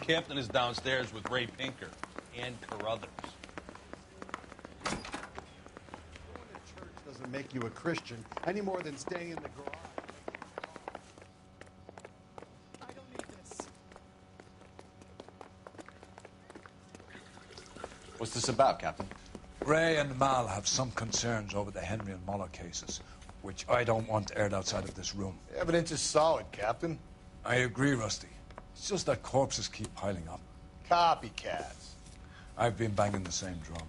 Captain is downstairs with Ray Pinker and Carruthers. Going to church doesn't make you a Christian any more than staying in the garage. I don't need this. What's this about, Captain? Ray and Mal have some concerns over the Henry and Muller cases, which I don't want aired outside of this room. The evidence is solid, Captain. I agree, Rusty. It's just that corpses keep piling up. Copycats. I've been banging the same drum.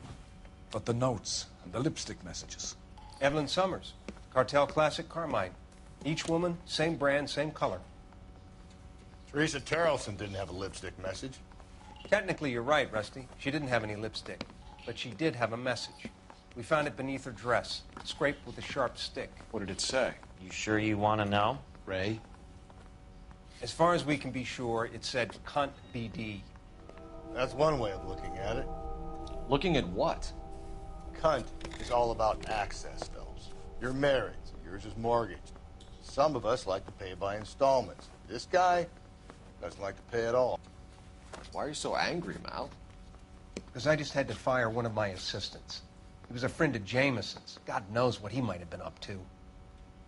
But the notes and the lipstick messages. Evelyn Summers, Cartel Classic Carmine. Each woman, same brand, same color. Teresa Terrelson didn't have a lipstick message. Technically, you're right, Rusty. She didn't have any lipstick. But she did have a message. We found it beneath her dress, scraped with a sharp stick. What did it say? You sure you want to know? Ray? As far as we can be sure, it said cunt BD. That's one way of looking at it. Looking at what? Cunt is all about access, fellas. You're married, so yours is mortgaged. Some of us like to pay by installments. This guy doesn't like to pay at all. Why are you so angry, Mal? Because I just had to fire one of my assistants. He was a friend of Jameson's. God knows what he might have been up to.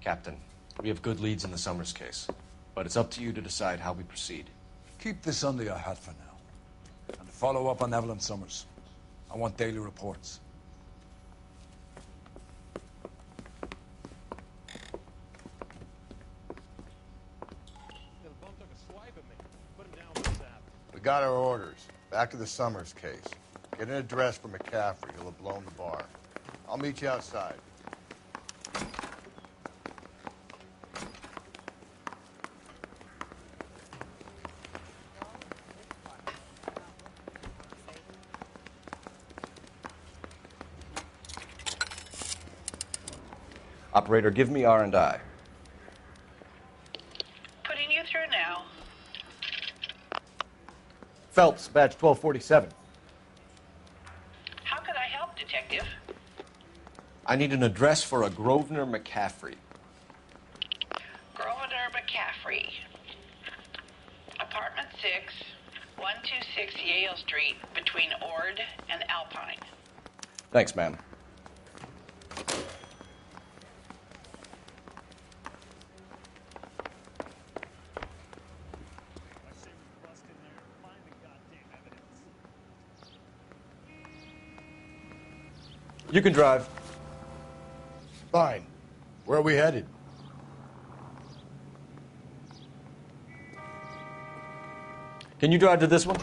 Captain, we have good leads in the Summers case, but it's up to you to decide how we proceed. Keep this under your hat for now. And follow up on Evelyn Summers. I want daily reports. We got our orders. Back to the Summers case. Get an address for McCaffrey. He'll have blown the bar. I'll meet you outside. Operator, give me R&I. Putting you through now. Phelps, badge 1247. How could I help, Detective? I need an address for a Grosvenor McCaffrey. Grosvenor McCaffrey. Apartment 6, 126 Yale Street, between Ord and Alpine. Thanks, ma'am. You can drive. Fine. Where are we headed? Can you drive to this one?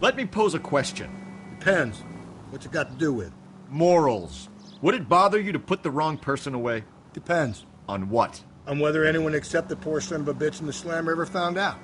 Let me pose a question. Depends. What's it got to do with? Morals. Would it bother you to put the wrong person away? Depends. On what? On whether anyone except the poor son of a bitch in the slammer ever found out.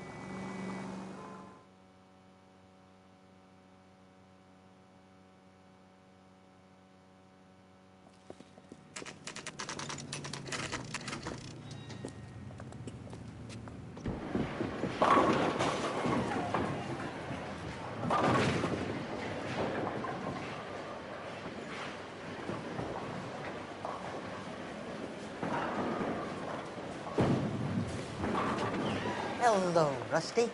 Hello, Rusty.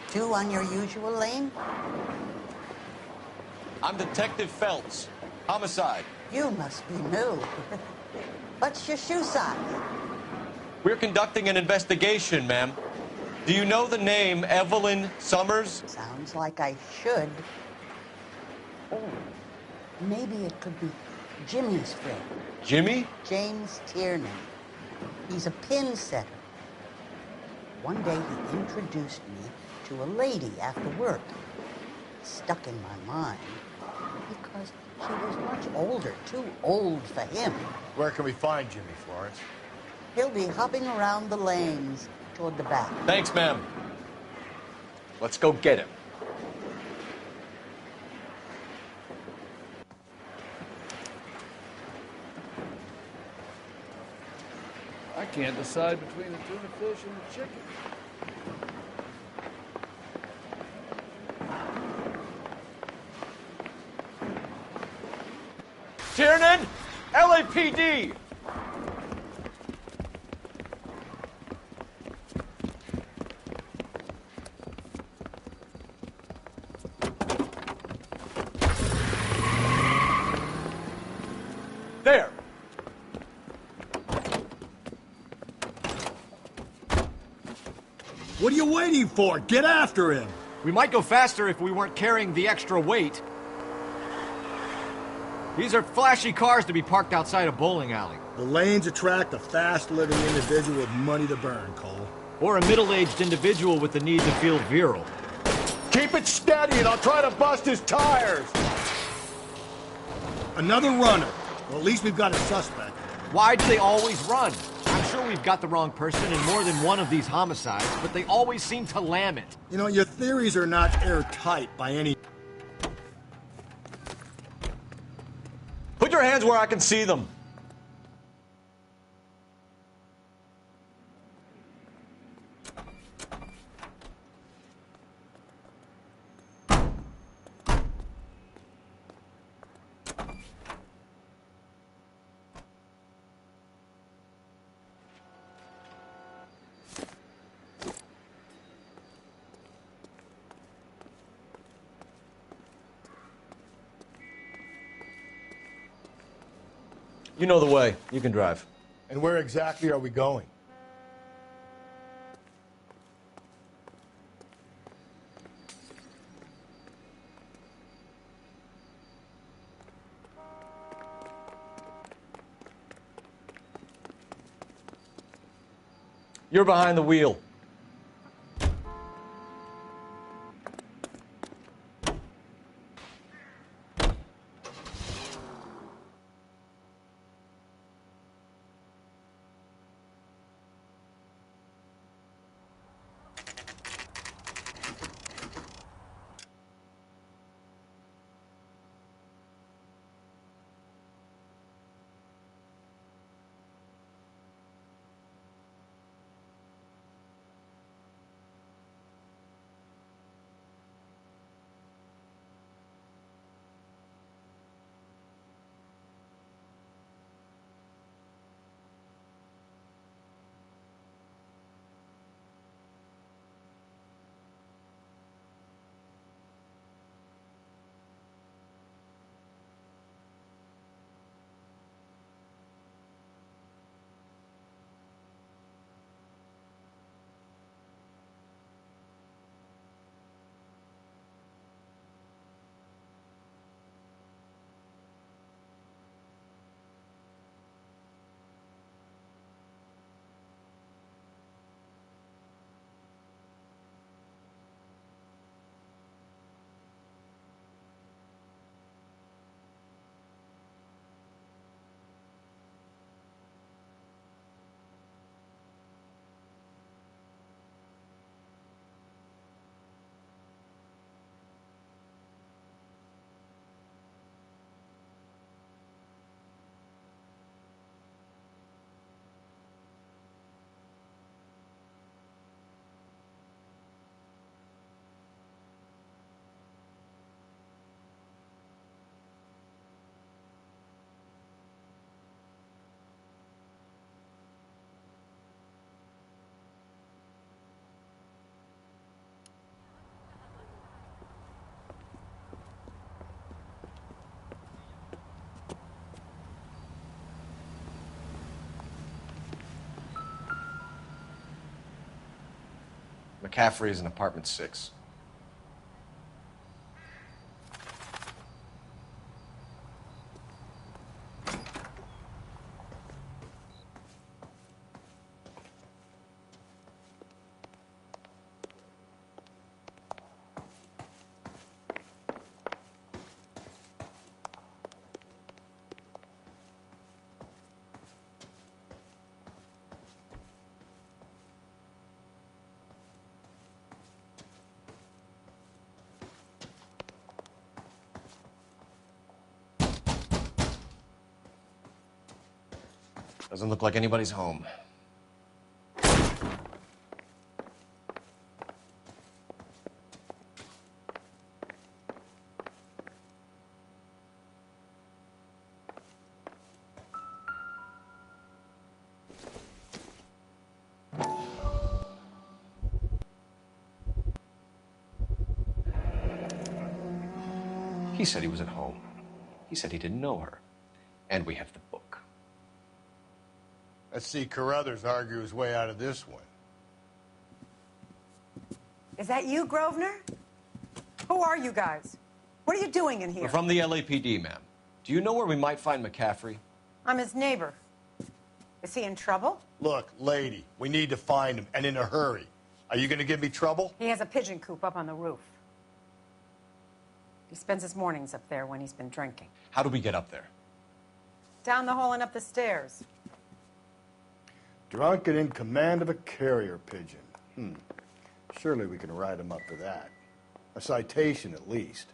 Two on your usual lane? I'm Detective Phelps. Homicide. You must be new. What's your shoe size? We're conducting an investigation, ma'am. Do you know the name Evelyn Summers? Sounds like I should. Oh, maybe it could be Jimmy's friend. Jimmy? James Tiernan. He's a pin setter. One day he introduced me to a lady after work. It stuck in my mind because she was much older, too old for him. Where can we find Jimmy, Florence? He'll be hopping around the lanes toward the back. Thanks, ma'am. Let's go get him. I can't decide between the tuna fish and the chicken. Tiernan! LAPD! What are you waiting for? Get after him! We might go faster if we weren't carrying the extra weight. These are flashy cars to be parked outside a bowling alley. The lanes attract a fast-living individual with money to burn, Cole. Or a middle-aged individual with the need to feel virile. Keep it steady and I'll try to bust his tires! Another runner. Well, at least we've got a suspect. Why do they always run? I'm sure we've got the wrong person in more than one of these homicides, but they always seem to lam it. You know, your theories are not airtight by any... Put your hands where I can see them. You know the way. You can drive. And where exactly are we going? You're behind the wheel. McCaffrey is in apartment 6. Doesn't look like anybody's home. He said he was at home. He said he didn't know her. And we have the book. Let's see Carruthers argue his way out of this one. Is that you, Grosvenor? Who are you guys? What are you doing in here? We're from the LAPD, ma'am. Do you know where we might find McCaffrey? I'm his neighbor. Is he in trouble? Look, lady, we need to find him, and in a hurry. Are you going to give me trouble? He has a pigeon coop up on the roof. He spends his mornings up there when he's been drinking. How do we get up there? Down the hall and up the stairs. Drunk and in command of a carrier pigeon. Surely we can write him up for that. A citation, at least.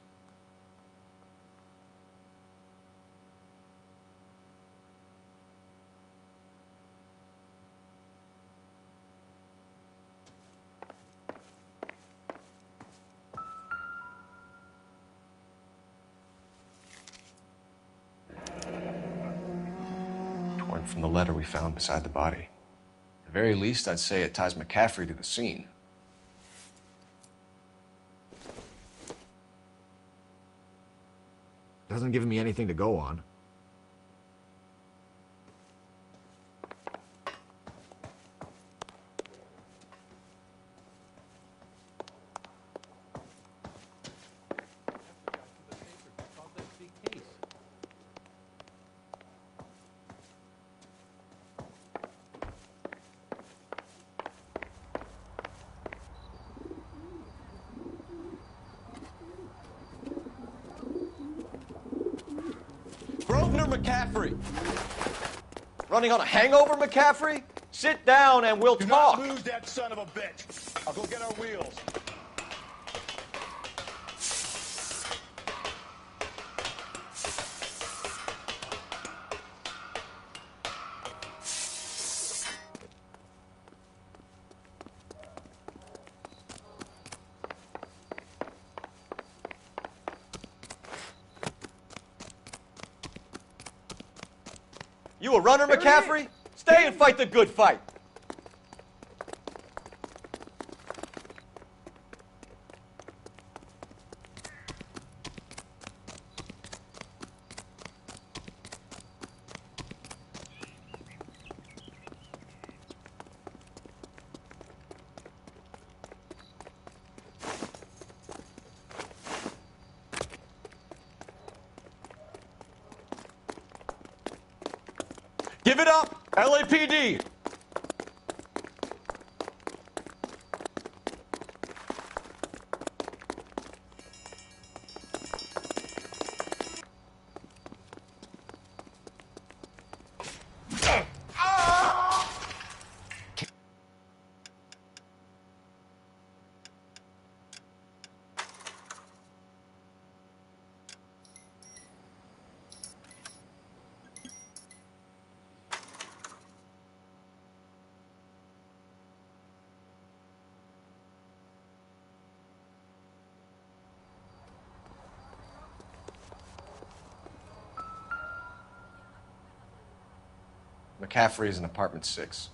Torn from the letter we found beside the body. At the very least, I'd say it ties McCaffrey to the scene. Doesn't give me anything to go on. Grosvenor McCaffrey! Running on a hangover, McCaffrey? Sit down and we'll talk. Do not lose that son of a bitch. I'll go get our wheels. You a runner, McCaffrey? Stay and fight the good fight. Give it up, LAPD! McCaffrey is in apartment 6.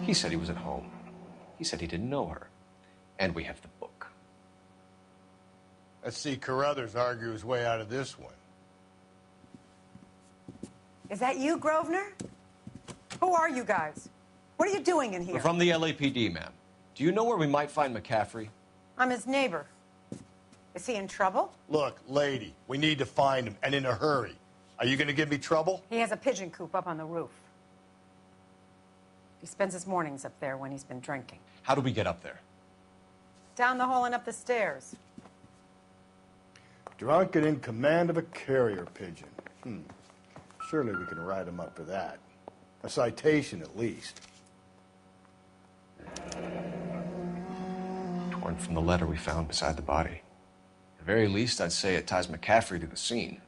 He said he was at home. He said he didn't know her. And we have the book. Let's see Carruthers argue his way out of this one. Is that you, Grosvenor? Who are you guys? What are you doing in here? We're from the LAPD, ma'am. Do you know where we might find McCaffrey? I'm his neighbor. Is he in trouble? Look, lady, we need to find him, and in a hurry. Are you going to give me trouble? He has a pigeon coop up on the roof. He spends his mornings up there when he's been drinking. How do we get up there? Down the hall and up the stairs. Drunk and in command of a carrier pigeon. Surely we can write him up for that. A citation, at least. Torn from the letter we found beside the body. At the very least, I'd say it ties McCaffrey to the scene.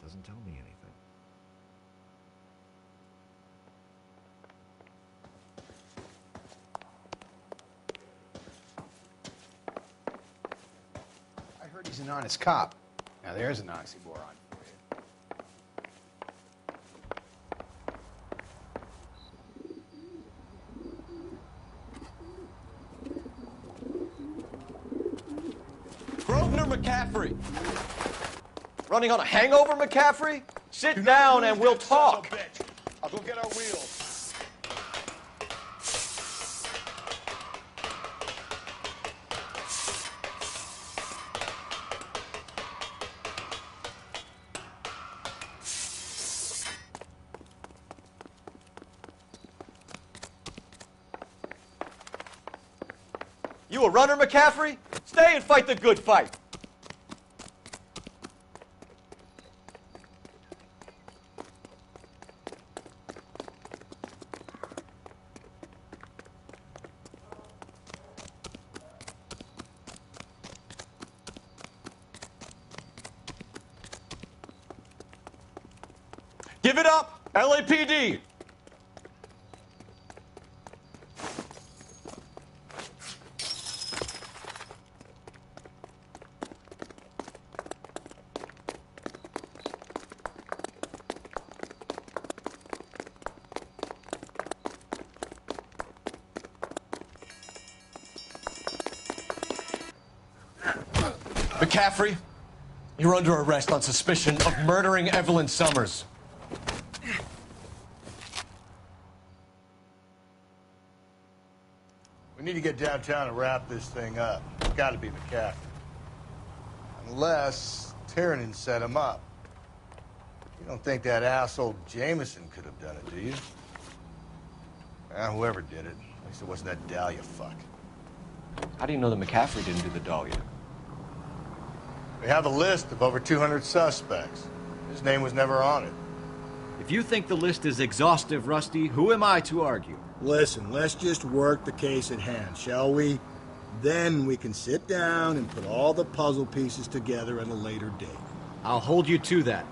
Doesn't tell me anything. I heard he's an honest cop. Now there's an oxymoron for you. Grosvenor McCaffrey! Running on a hangover, McCaffrey? Sit down and we'll talk. I'll go get our wheels. You a runner, McCaffrey? Stay and fight the good fight. Give it up, LAPD! McCaffrey, you're under arrest on suspicion of murdering Evelyn Summers. We need to get downtown and wrap this thing up. It's got to be McCaffrey. Unless Tiernan set him up. You don't think that asshole Jameson could have done it, do you? Whoever did it. At least it wasn't that Dahlia fuck. How do you know that McCaffrey didn't do the Dahlia? We have a list of over 200 suspects. His name was never on it. If you think the list is exhaustive, Rusty, who am I to argue? Listen, let's just work the case at hand, shall we? Then we can sit down and put all the puzzle pieces together at a later date. I'll hold you to that.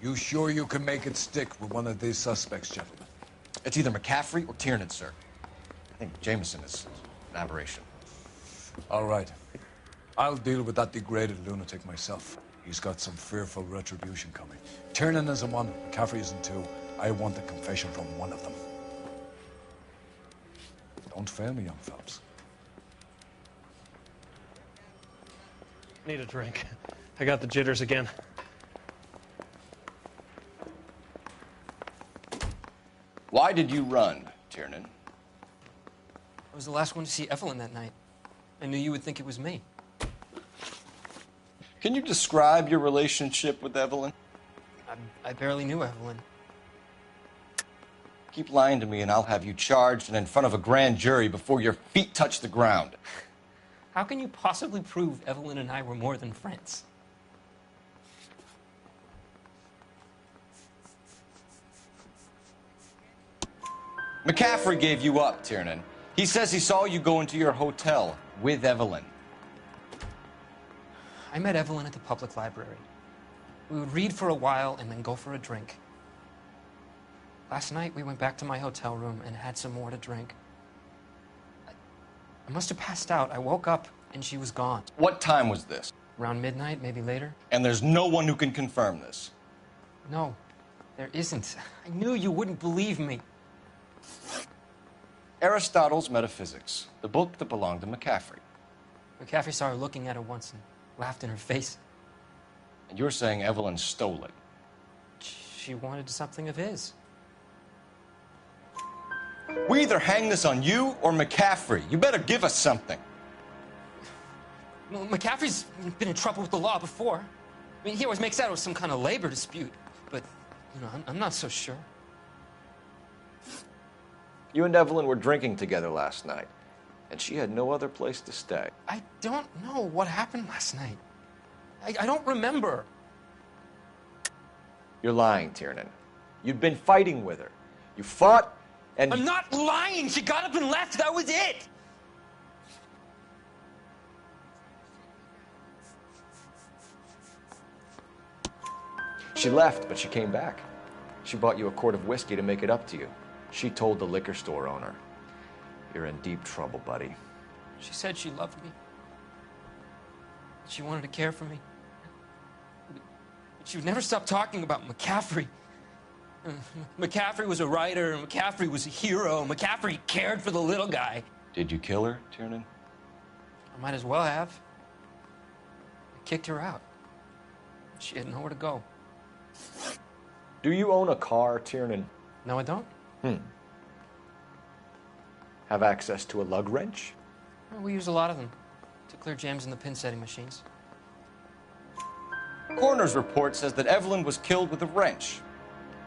You sure you can make it stick with one of these suspects, gentlemen? It's either McCaffrey or Tiernan, sir. I think Jameson is an aberration. All right. I'll deal with that degraded lunatic myself. He's got some fearful retribution coming. Tiernan isn't one, McCaffrey isn't two. I want a confession from one of them. Don't fail me, young fellas. Need a drink. I got the jitters again. Why did you run, Tiernan? I was the last one to see Evelyn that night. I knew you would think it was me. Can you describe your relationship with Evelyn? I barely knew Evelyn. Keep lying to me and I'll have you charged and in front of a grand jury before your feet touch the ground. How can you possibly prove Evelyn and I were more than friends? McCaffrey gave you up, Tiernan. He says he saw you go into your hotel with Evelyn. I met Evelyn at the public library. We would read for a while and then go for a drink. Last night, we went back to my hotel room and had some more to drink. I must have passed out. I woke up and she was gone. What time was this? Around midnight, maybe later. And there's no one who can confirm this? No, there isn't. I knew you wouldn't believe me. Aristotle's Metaphysics, the book that belonged to McCaffrey. McCaffrey saw her looking at her once and laughed in her face. And you're saying Evelyn stole it? She wanted something of his. We either hang this on you or McCaffrey. You better give us something. Well, McCaffrey's been in trouble with the law before. I mean, he always makes out it was some kind of labor dispute, but, you know, I'm not so sure. You and Evelyn were drinking together last night, and she had no other place to stay. I don't know what happened last night. I don't remember. You're lying, Tiernan. You'd been fighting with her. You fought, and... I'm not lying! She got up and left, that was it! She left, but she came back. She bought you a quart of whiskey to make it up to you. She told the liquor store owner. You're in deep trouble, buddy. She said she loved me. She wanted to care for me. But she would never stop talking about McCaffrey. McCaffrey was a writer, McCaffrey was a hero, McCaffrey cared for the little guy. Did you kill her, Tiernan? I might as well have. I kicked her out. She had nowhere to go. Do you own a car, Tiernan? No, I don't. Have access to a lug wrench? Well, we use a lot of them to clear jams in the pin setting machines. Coroner's report says that Evelyn was killed with a wrench.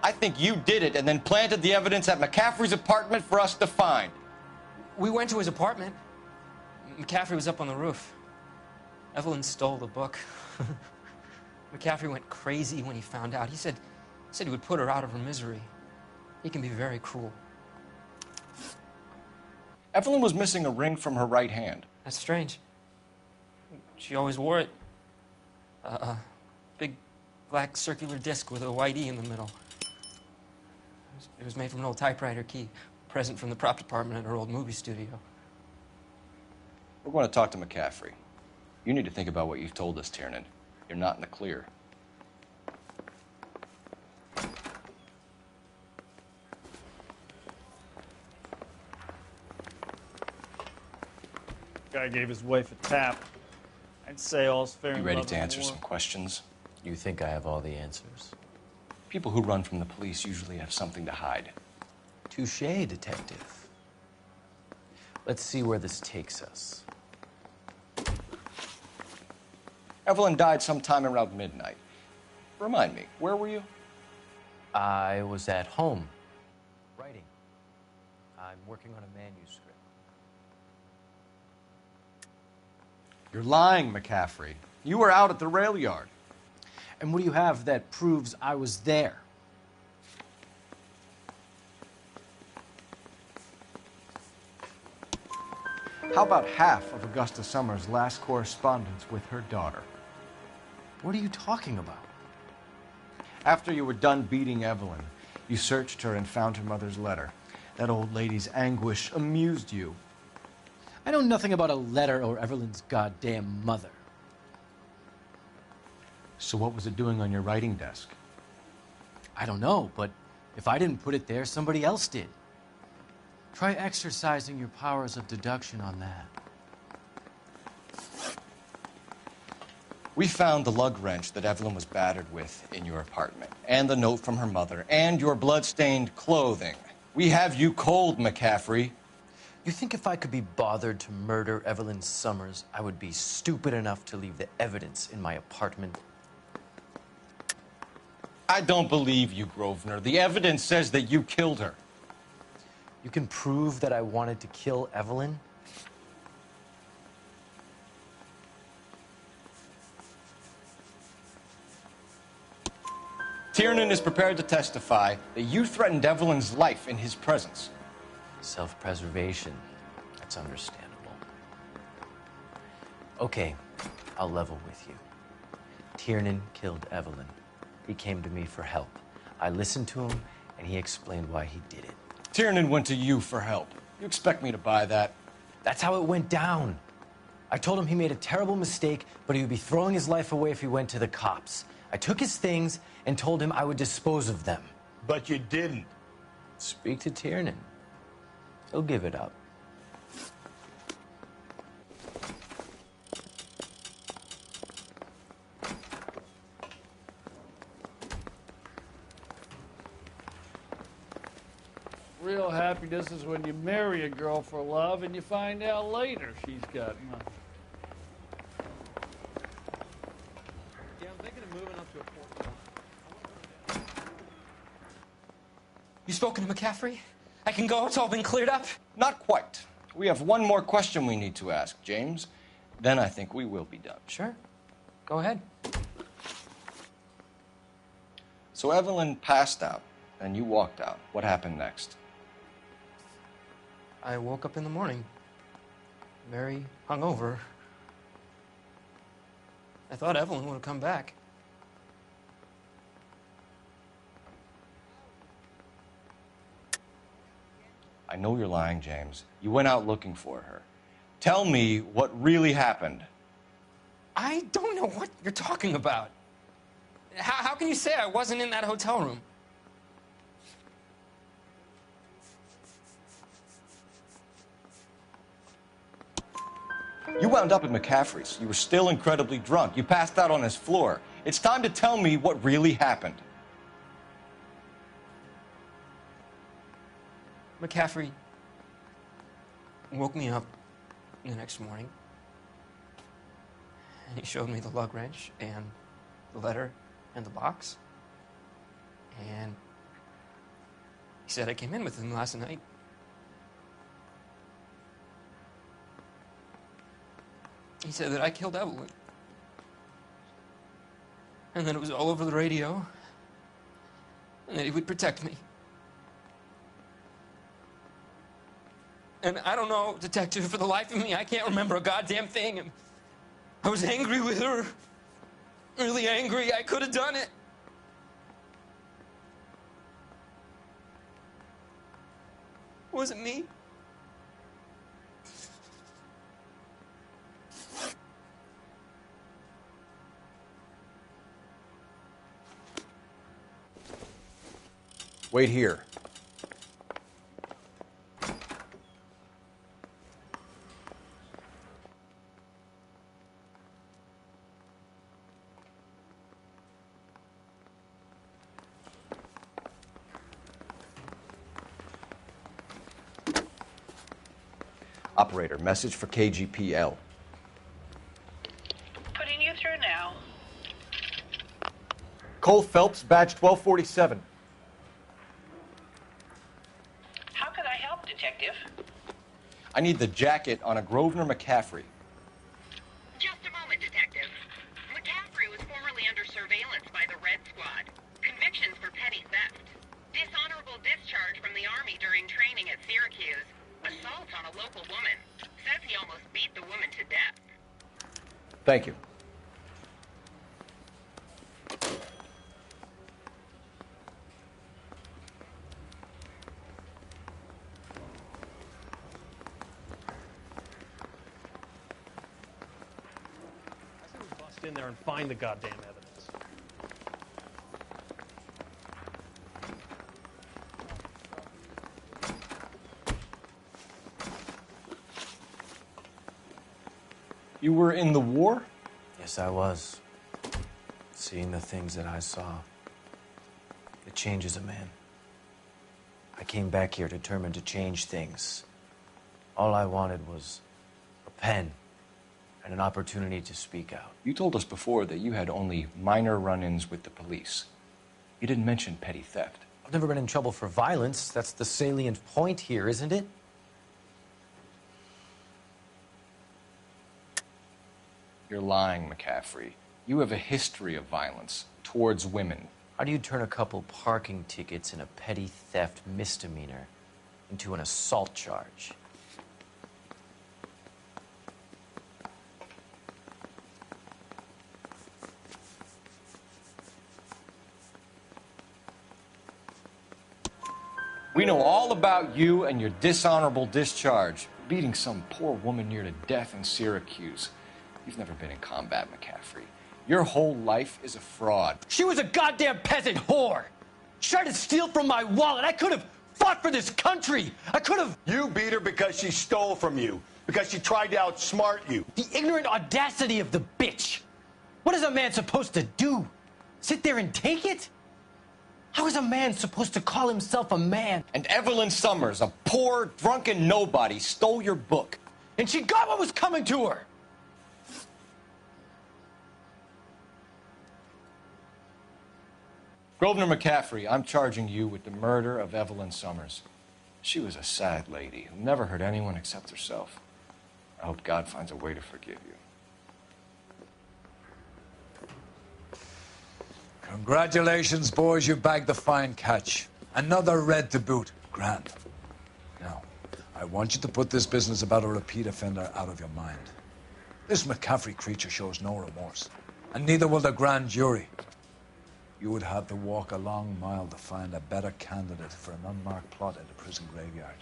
I think you did it and then planted the evidence at McCaffrey's apartment for us to find. We went to his apartment. McCaffrey was up on the roof. Evelyn stole the book. McCaffrey went crazy when he found out. He said he would put her out of her misery. He can be very cruel. Evelyn was missing a ring from her right hand. That's strange. She always wore it. A big black circular disc with a white E in the middle. It was made from an old typewriter key, a present from the prop department at her old movie studio. We're going to talk to McCaffrey. You need to think about what you've told us, Tiernan. You're not in the clear. Guy gave his wife a tap. I'd say all's fair in You ready love to and answer war. some questions? You think I have all the answers? People who run from the police usually have something to hide. Touché, detective. Let's see where this takes us. Evelyn died sometime around midnight. Remind me, where were you? I was at home, writing. I'm working on a manuscript. You're lying, McCaffrey. You were out at the rail yard. And what do you have that proves I was there? How about half of Augusta Summers' last correspondence with her daughter? What are you talking about? After you were done beating Evelyn, you searched her and found her mother's letter. That old lady's anguish amused you. I know nothing about a letter or Evelyn's goddamn mother. So what was it doing on your writing desk? I don't know, but if I didn't put it there, somebody else did. Try exercising your powers of deduction on that. We found the lug wrench that Evelyn was battered with in your apartment, and the note from her mother, and your blood-stained clothing. We have you cold, McCaffrey. You think if I could be bothered to murder Evelyn Summers, I would be stupid enough to leave the evidence in my apartment? I don't believe you, Grosvenor. The evidence says that you killed her. You can prove that I wanted to kill Evelyn? Tiernan is prepared to testify that you threatened Evelyn's life in his presence. Self-preservation. That's understandable. Okay, I'll level with you. Tiernan killed Evelyn. He came to me for help. I listened to him, and he explained why he did it. Tiernan went to you for help. You expect me to buy that? That's how it went down. I told him he made a terrible mistake, but he would be throwing his life away if he went to the cops. I took his things and told him I would dispose of them. But you didn't. Speak to Tiernan. He'll give it up. Real happiness is when you marry a girl for love and you find out later she's got money. spoken to McCaffrey? I can go? It's all been cleared up? Not quite. We have one more question we need to ask, James. Then I think we will be done. Sure. Go ahead. So Evelyn passed out, and you walked out. What happened next? I woke up in the morning, very hungover. I thought Evelyn would have come back. I know you're lying, James. You went out looking for her. Tell me what really happened. I don't know what you're talking about. How can you say I wasn't in that hotel room? You wound up at McCaffrey's. You were still incredibly drunk. You passed out on his floor. It's time to tell me what really happened. McCaffrey woke me up the next morning, and he showed me the lug wrench and the letter and the box, and he said I came in with him last night. He said that I killed Evelyn, and that it was all over the radio, and that he would protect me. And I don't know, Detective, for the life of me, I can't remember a goddamn thing. And I was angry with her. Really angry. I could have done it. Was it me? Wait here. Operator, message for KGPL. Putting you through now. Cole Phelps, badge 1247. How could I help, Detective? I need the jacket on a Grosvenor McCaffrey. Just a moment, Detective. McCaffrey was formerly under surveillance by the Red Squad. Convictions for petty theft. Dishonorable discharge from the Army during training at Syracuse. Assault on a local woman. Says he almost beat the woman to death. Thank you. I say we bust in there and find the goddamn evidence. You were in the war? Yes, I was. Seeing the things that I saw, it changes a man. I came back here determined to change things. All I wanted was a pen and an opportunity to speak out. You told us before that you had only minor run-ins with the police. You didn't mention petty theft. I've never been in trouble for violence. That's the salient point here, isn't it? You're lying, McCaffrey. You have a history of violence towards women. How do you turn a couple parking tickets and a petty theft misdemeanor into an assault charge? We know all about you and your dishonorable discharge, beating some poor woman near to death in Syracuse. You've never been in combat, McCaffrey. Your whole life is a fraud. She was a goddamn peasant whore! She tried to steal from my wallet. I could have fought for this country. I could have... You beat her because she stole from you, because she tried to outsmart you. The ignorant audacity of the bitch. What is a man supposed to do? Sit there and take it? How is a man supposed to call himself a man? And Evelyn Summers, a poor, drunken nobody, stole your book. And she got what was coming to her. Grosvenor McCaffrey, I'm charging you with the murder of Evelyn Summers. She was a sad lady who never hurt anyone except herself. I hope God finds a way to forgive you. Congratulations, boys. You bagged the fine catch. Another red to boot. Grand. Now, I want you to put this business about a repeat offender out of your mind. This McCaffrey creature shows no remorse, and neither will the grand jury. You would have to walk a long mile to find a better candidate for an unmarked plot in the prison graveyard.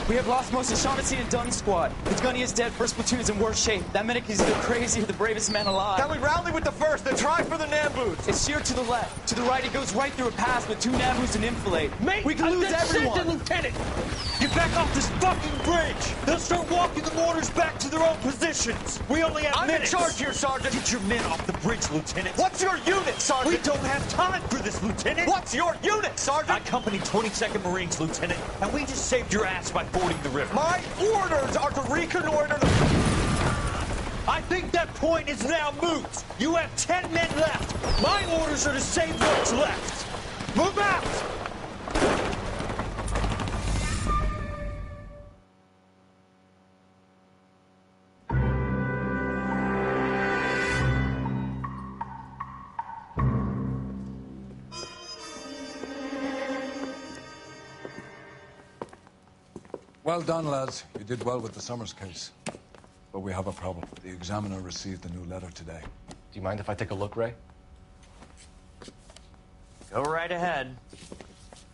We have lost most of Shaughnessy and Dunn's squad. The gunny is dead. First platoon is in worse shape. That medic is either crazy or the bravest man alive. Can we rally with the first and try for the Nambus? It's sheer to the left. To the right, it goes right through a pass with 2 Nambus and enfilade. Mate, we can lose everyone. Lieutenant! Get back off this fucking bridge! They'll start walking the mortars back to their own positions. We only have minutes. I'm in charge here, Sergeant. Get your men off the bridge, Lieutenant. What's your unit, Sergeant? We don't have time for this, Lieutenant. What's your unit, Sergeant? I company 22nd Marines, Lieutenant, and we just saved your ass by fording the river. My orders are to reconnoiter the... I think that point is now moot. You have 10 men left. My orders are to save what's left. Move out! Well done, lads. You did well with the Summers case. But we have a problem. The examiner received a new letter today. Do you mind if I take a look, Ray? Go right ahead.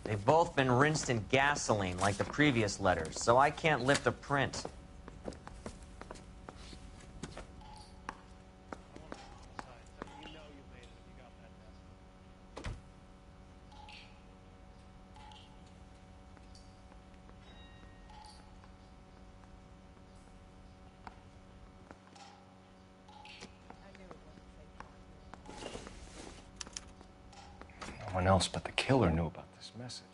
They've both been rinsed in gasoline like the previous letters, so I can't lift a print. No one else but the killer knew about this message.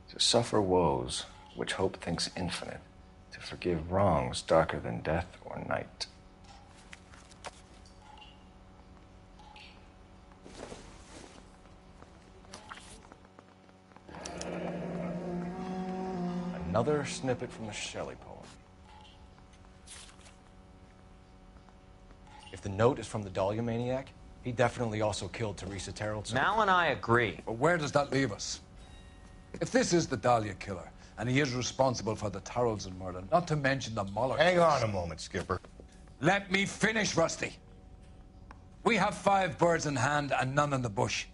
To suffer woes which hope thinks infinite, to forgive wrongs darker than death or night. Another snippet from the Shelley poem. If the note is from the Dahlia maniac, he definitely also killed Teresa Terrellson. Mal and I agree. But where does that leave us? If this is the Dahlia killer, and he is responsible for the Tarrelson murder, not to mention the Muller Hang case. on a moment, Skipper. Let me finish, Rusty. We have 5 birds in hand and none in the bush.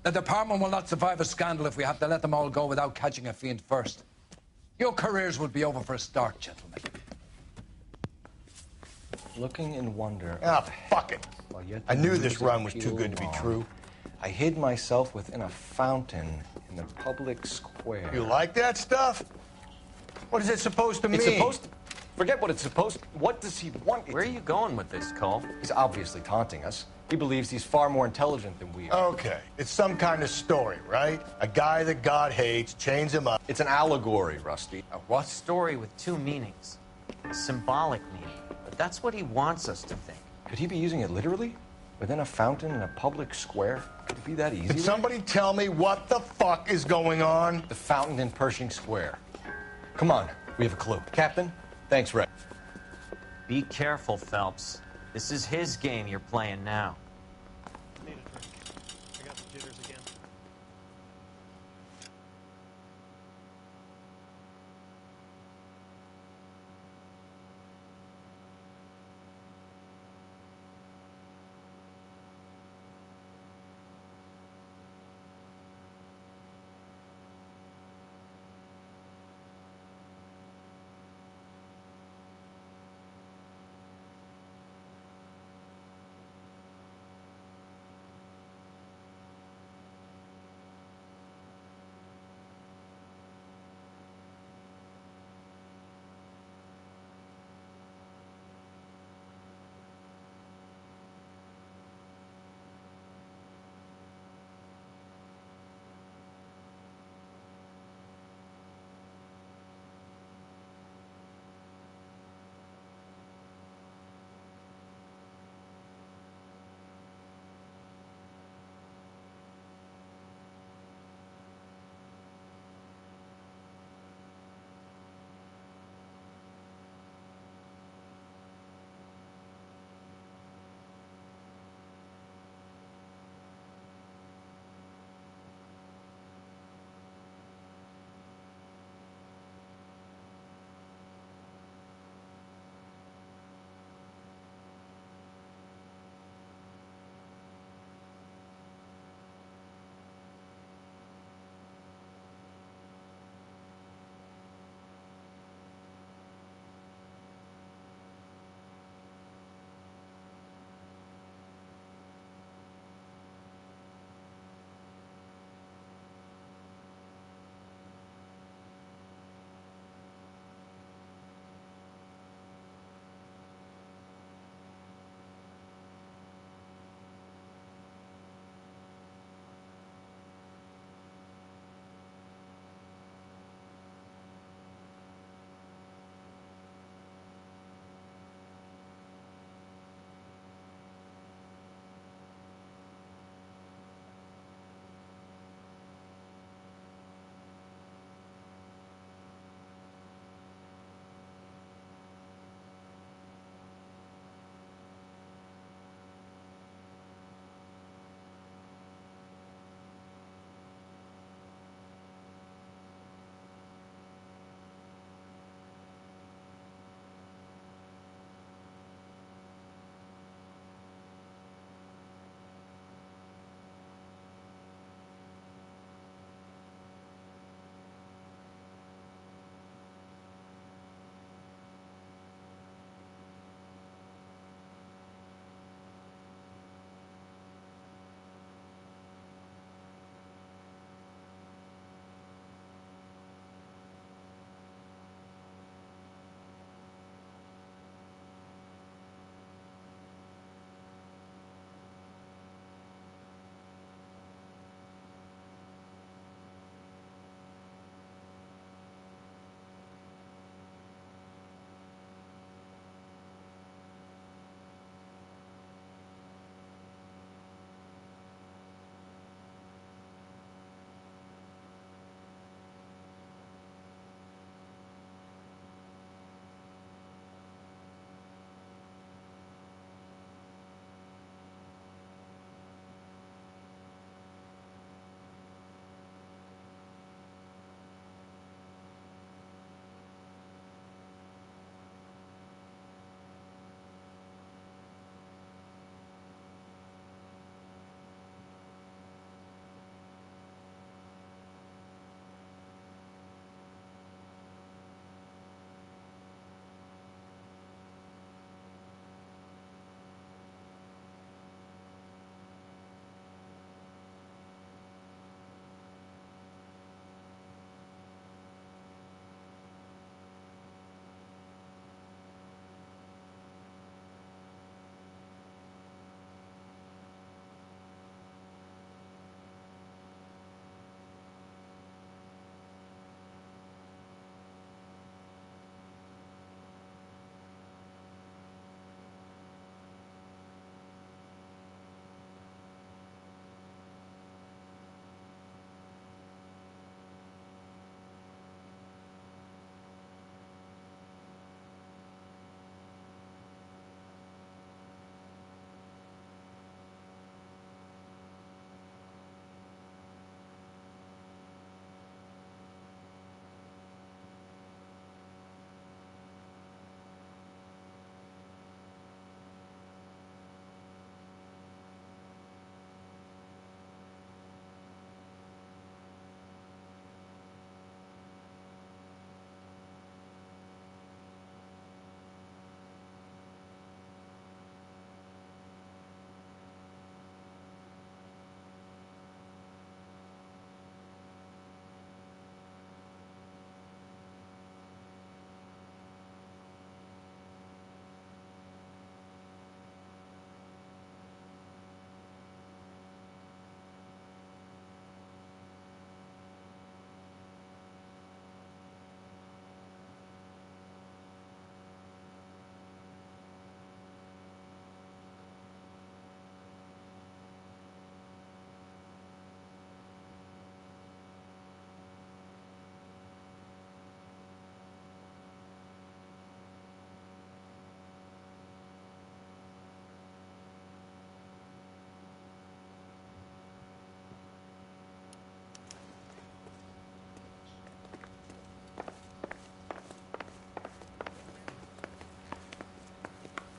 The department will not survive a scandal if we have to let them all go without catching a fiend first. Your careers will be over for a start, gentlemen. Looking in wonder. Ah, fuck it. I knew this run was too good to be true. I hid myself within a fountain in the public square. You like that stuff? What is it supposed to mean? It's supposed to... Forget what it's supposed to... What does he want? Where are you going with this, Cole? He's obviously taunting us. He believes he's far more intelligent than we are. Okay. It's some kind of story, right? A guy that God hates, chains him up. It's an allegory, Rusty. A what? Story with 2 meanings. A symbolic meaning. But that's what he wants us to think. Could he be using it literally? Within a fountain in a public square? Could it be that easy? Can somebody tell me what the fuck is going on? The fountain in Pershing Square. Come on, we have a clue. Captain, thanks, Ray. Be careful, Phelps. This is his game you're playing now. Need a drink. I got the jitters again.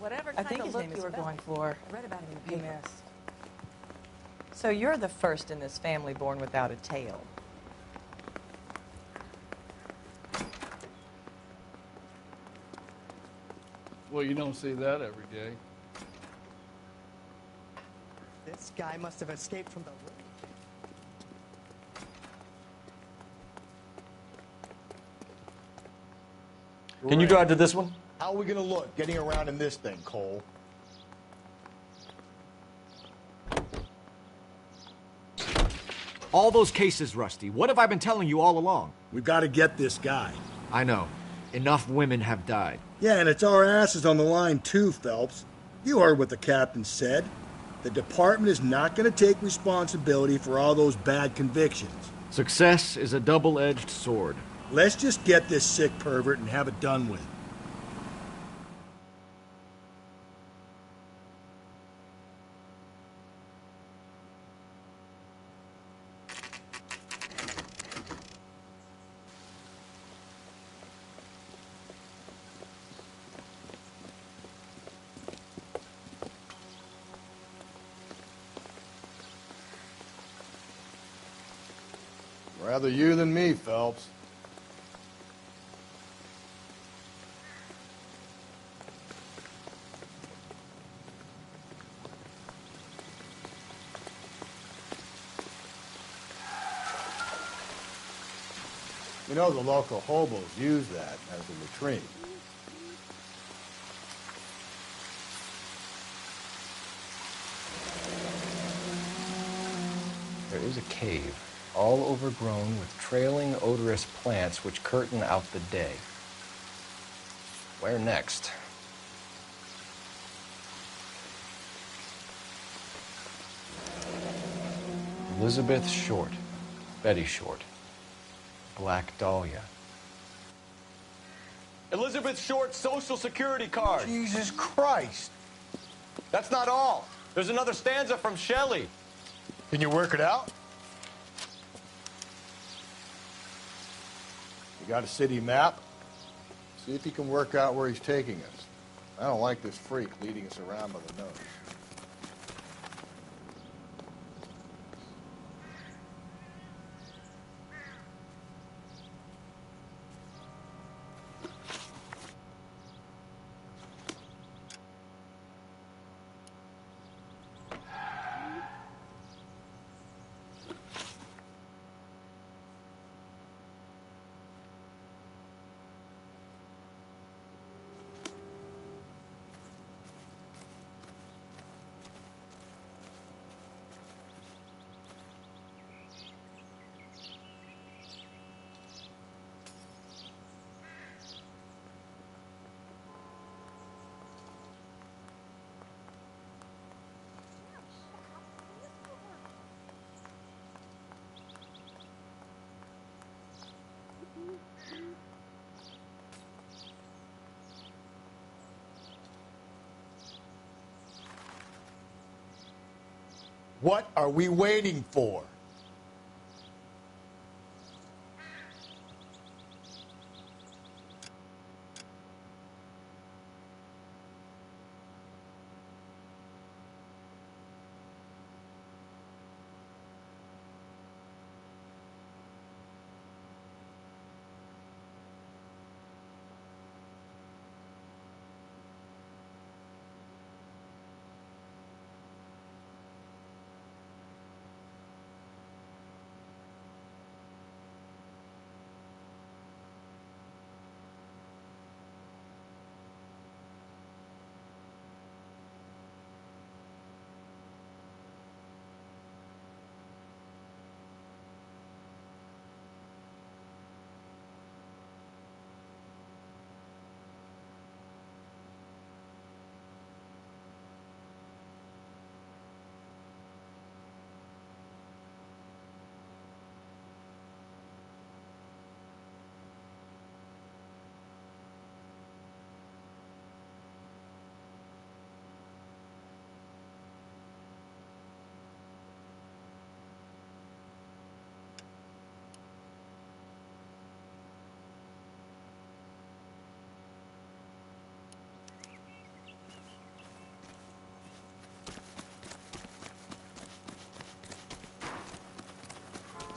Whatever I kind think of his look name you is were Phil. going for, I read about him in the you paper. missed. So you're the first in this family born without a tail. Well, you don't see that every day. This guy must have escaped from the room. Can you drive to this one? How are we gonna look getting around in this thing, Cole? All those cases, Rusty. What have I been telling you all along? We've got to get this guy. I know. Enough women have died. Yeah, and it's our asses on the line too, Phelps. You heard what the captain said. The department is not going to take responsibility for all those bad convictions. Success is a double-edged sword. Let's just get this sick pervert and have it done with. Rather you than me, Phelps. You know, the local hobos use that as a latrine. There is a cave, all overgrown with trailing, odorous plants which curtain out the day. Where next? Elizabeth Short, Betty Short, Black Dahlia. Elizabeth Short's Social Security card. Jesus Christ. That's not all. There's another stanza from Shelley. Can you work it out? You got a city map? See if you can work out where he's taking us. I don't like this freak leading us around by the nose. What are we waiting for?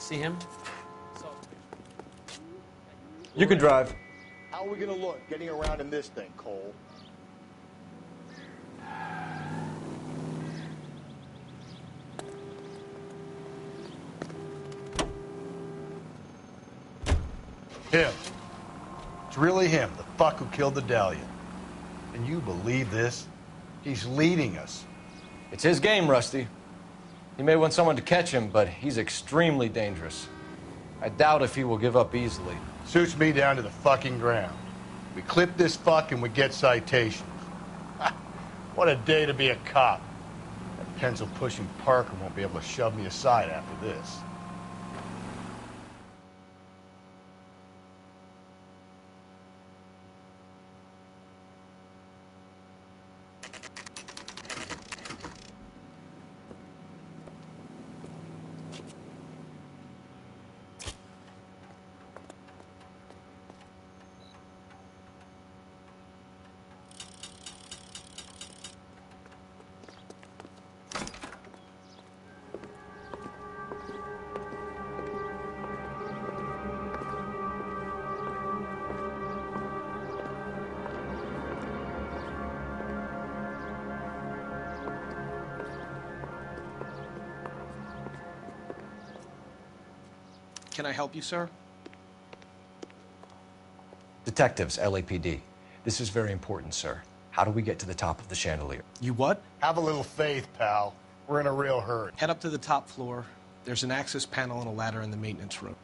see him? You can drive. How are we gonna look getting around in this thing, Cole? Him. It's really him, the fuck who killed the Dahlia. Can you believe this? He's leading us. It's his game, Rusty. He may want someone to catch him, but he's extremely dangerous. I doubt if he will give up easily. Suits me down to the fucking ground. We clip this fuck and we get citations. What a day to be a cop. That pencil-pushing Parker won't be able to shove me aside after this. Can I help you, sir? Detectives, LAPD. This is very important, sir. How do we get to the top of the chandelier? You what? Have a little faith, pal. We're in a real hurry. Head up to the top floor. There's an access panel and a ladder in the maintenance room.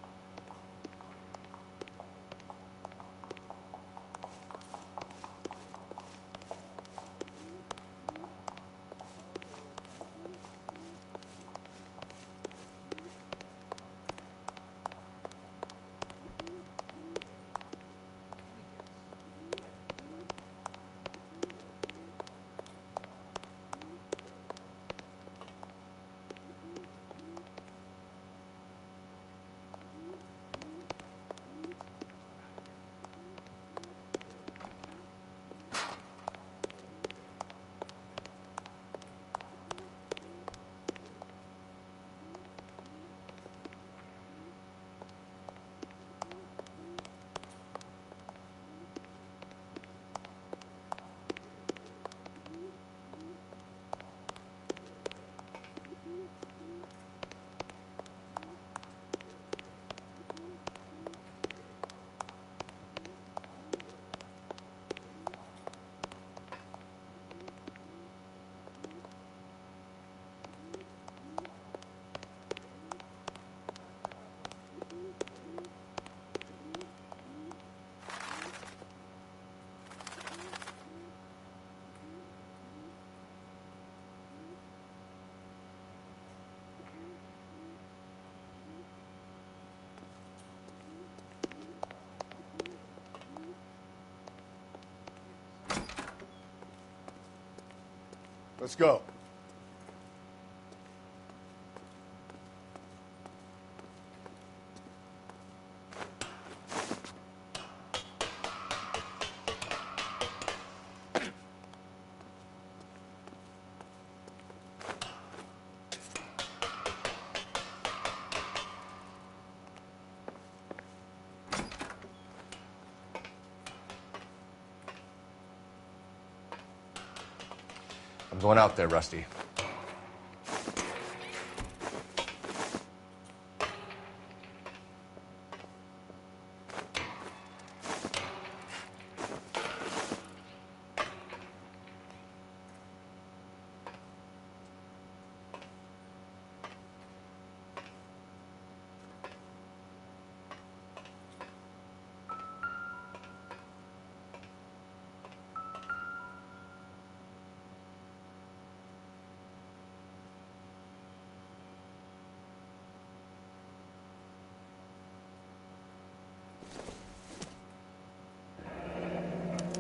Let's go. I'm going out there, Rusty.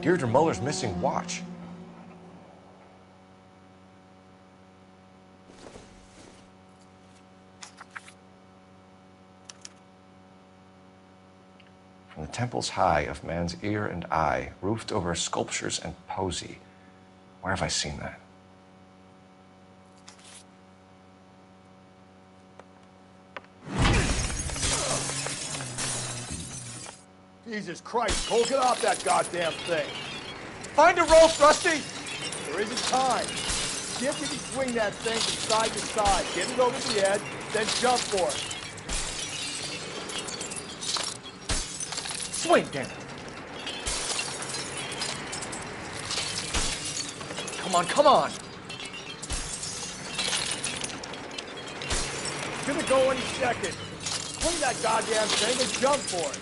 Deirdre Muller's missing watch. From the temples high of man's ear and eye, roofed over sculptures and poesy. Where have I seen that? Jesus Christ, Cole, get off that goddamn thing. Find a rope, Rusty! There isn't time. See if you can swing that thing from side to side. Get it over the edge, then jump for it. Swing, damn it. Come on, come on. It's gonna go any second. Swing that goddamn thing and jump for it.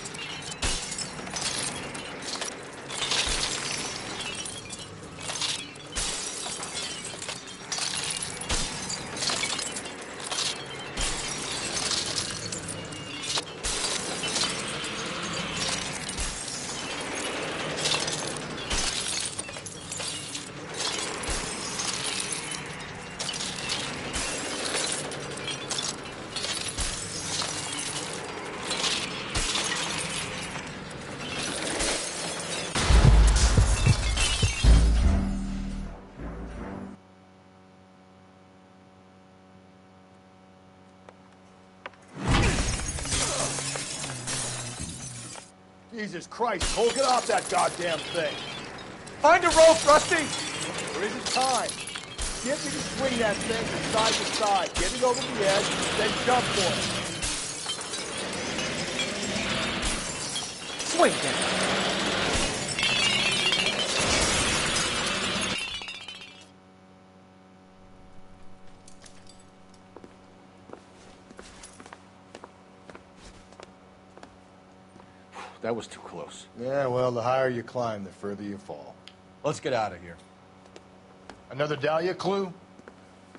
Jesus Christ, Cole, get off that goddamn thing. Find a rope, Rusty! There isn't time. See if you can swing that thing from side to side. Get it over the edge, then jump for it. Swing, damn it. That was too close. Yeah, well, the higher you climb, the further you fall. Let's get out of here. Another Dahlia clue?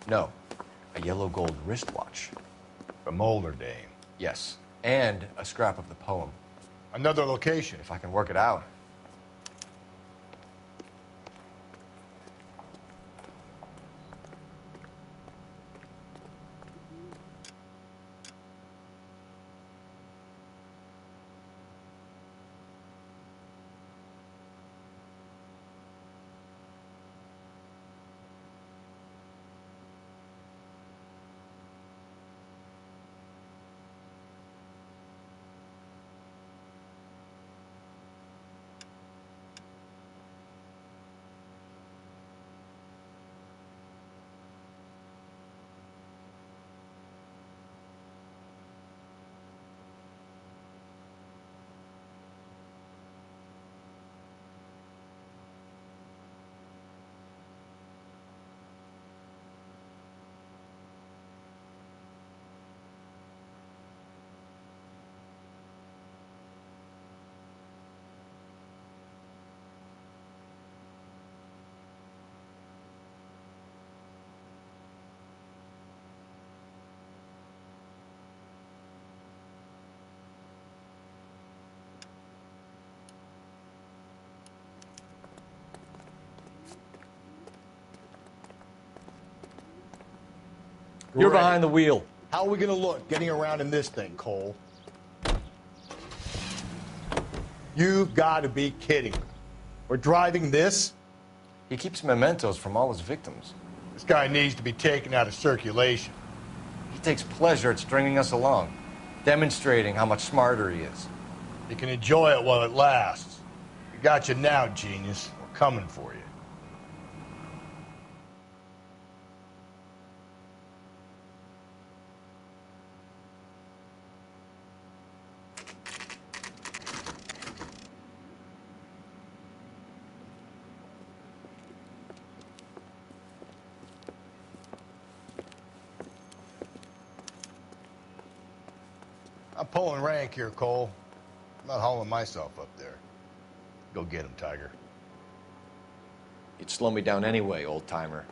No. A yellow gold wristwatch. From Older Dame. Yes. And a scrap of the poem. Another location. If I can work it out. You're behind the wheel. How are we gonna look getting around in this thing, Cole? You've got to be kidding. We're driving this? He keeps mementos from all his victims. This guy needs to be taken out of circulation. He takes pleasure at stringing us along, demonstrating how much smarter he is. You can enjoy it while it lasts. We got you now, genius. We're coming for you. I'm pulling rank here, Cole. I'm not hauling myself up there. Go get him, Tiger. You'd slow me down anyway, old-timer.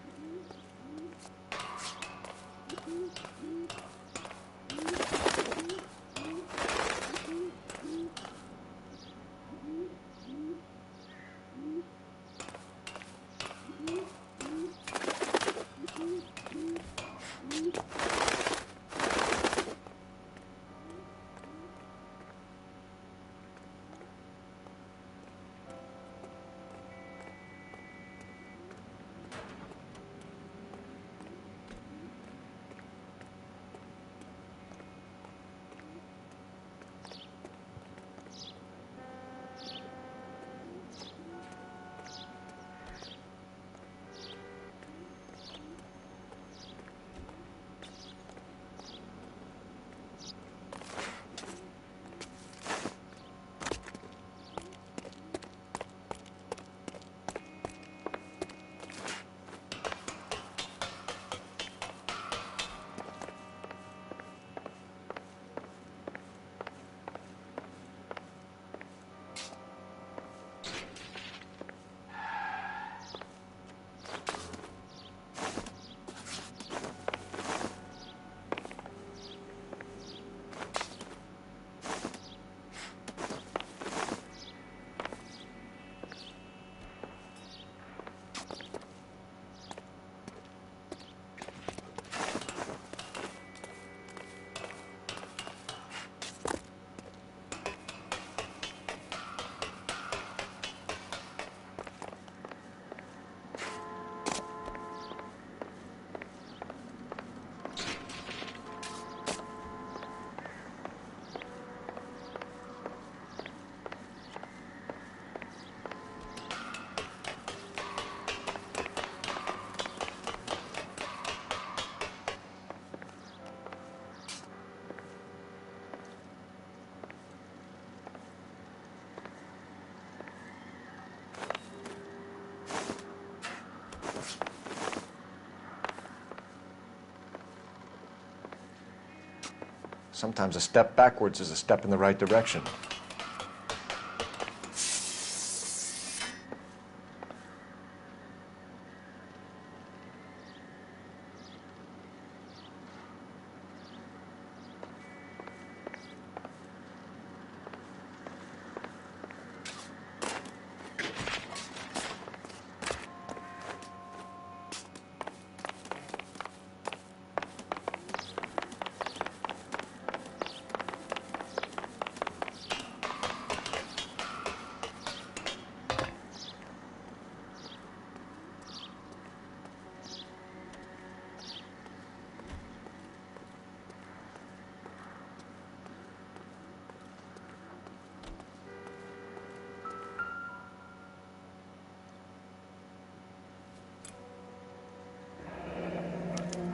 Sometimes a step backwards is a step in the right direction.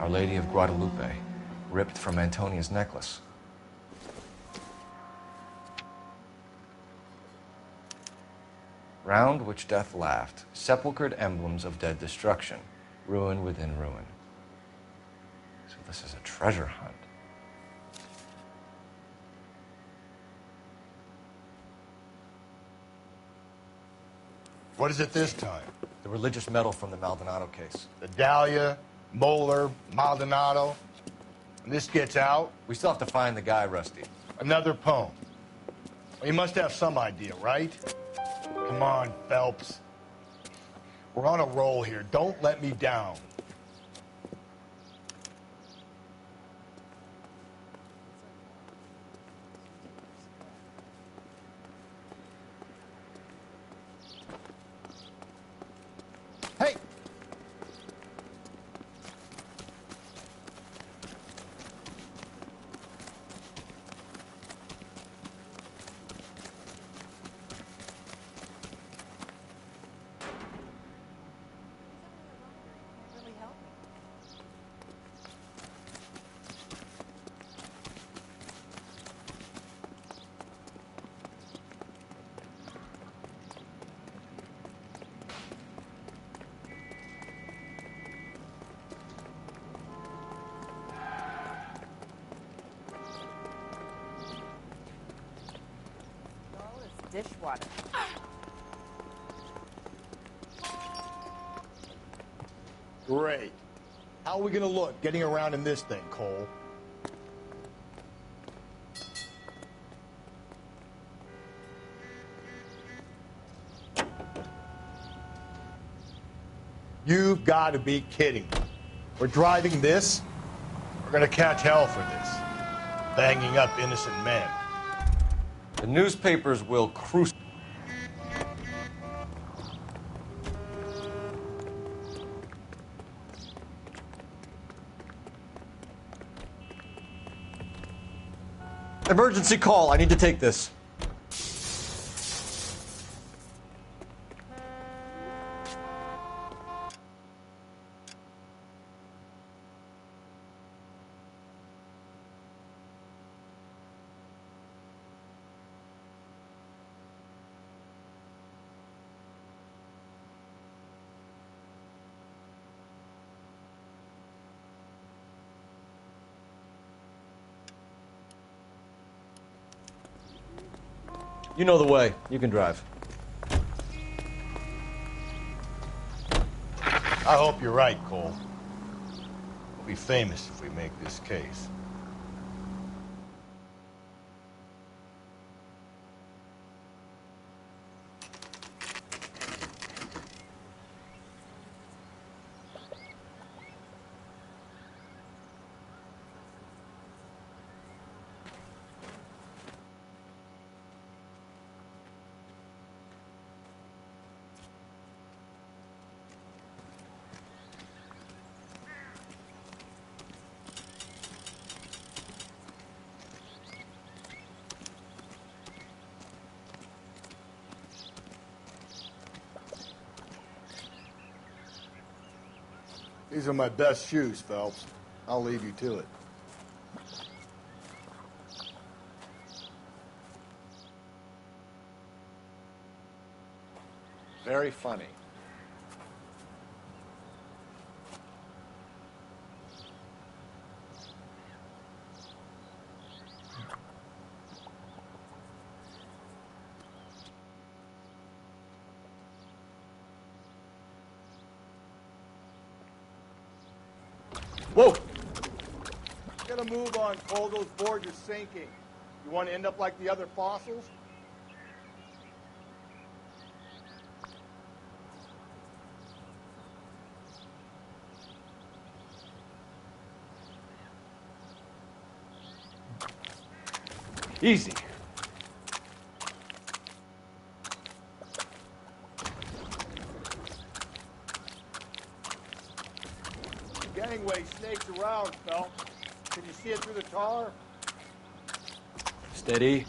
Our Lady of Guadalupe, ripped from Antonia's necklace. Round which death laughed, sepulchred emblems of dead destruction, ruin within ruin. So this is a treasure hunt. What is it this time? The religious medal from the Maldonado case. The Dahlia, Moeller, Maldonado. When this gets out... We still have to find the guy, Rusty. Another poem. Well, you must have some idea, right? Come on, Phelps. We're on a roll here. Don't let me down. Hey! Dishwater. Great. How are we gonna look getting around in this thing, Cole? You've got to be kidding me. We're driving this? We're gonna catch hell for this. Banging up innocent men. The newspapers will crucify. Emergency call. I need to take this. You know the way. You can drive. I hope you're right, Cole. We'll be famous if we make this case. These are my best shoes, Phelps. I'll leave you to it. Very funny. Whoa! Get a move on, Cole. Those boards are sinking. You want to end up like the other fossils? Easy. Gangway snakes around, Phelps. Can you see it through the tar? Steady.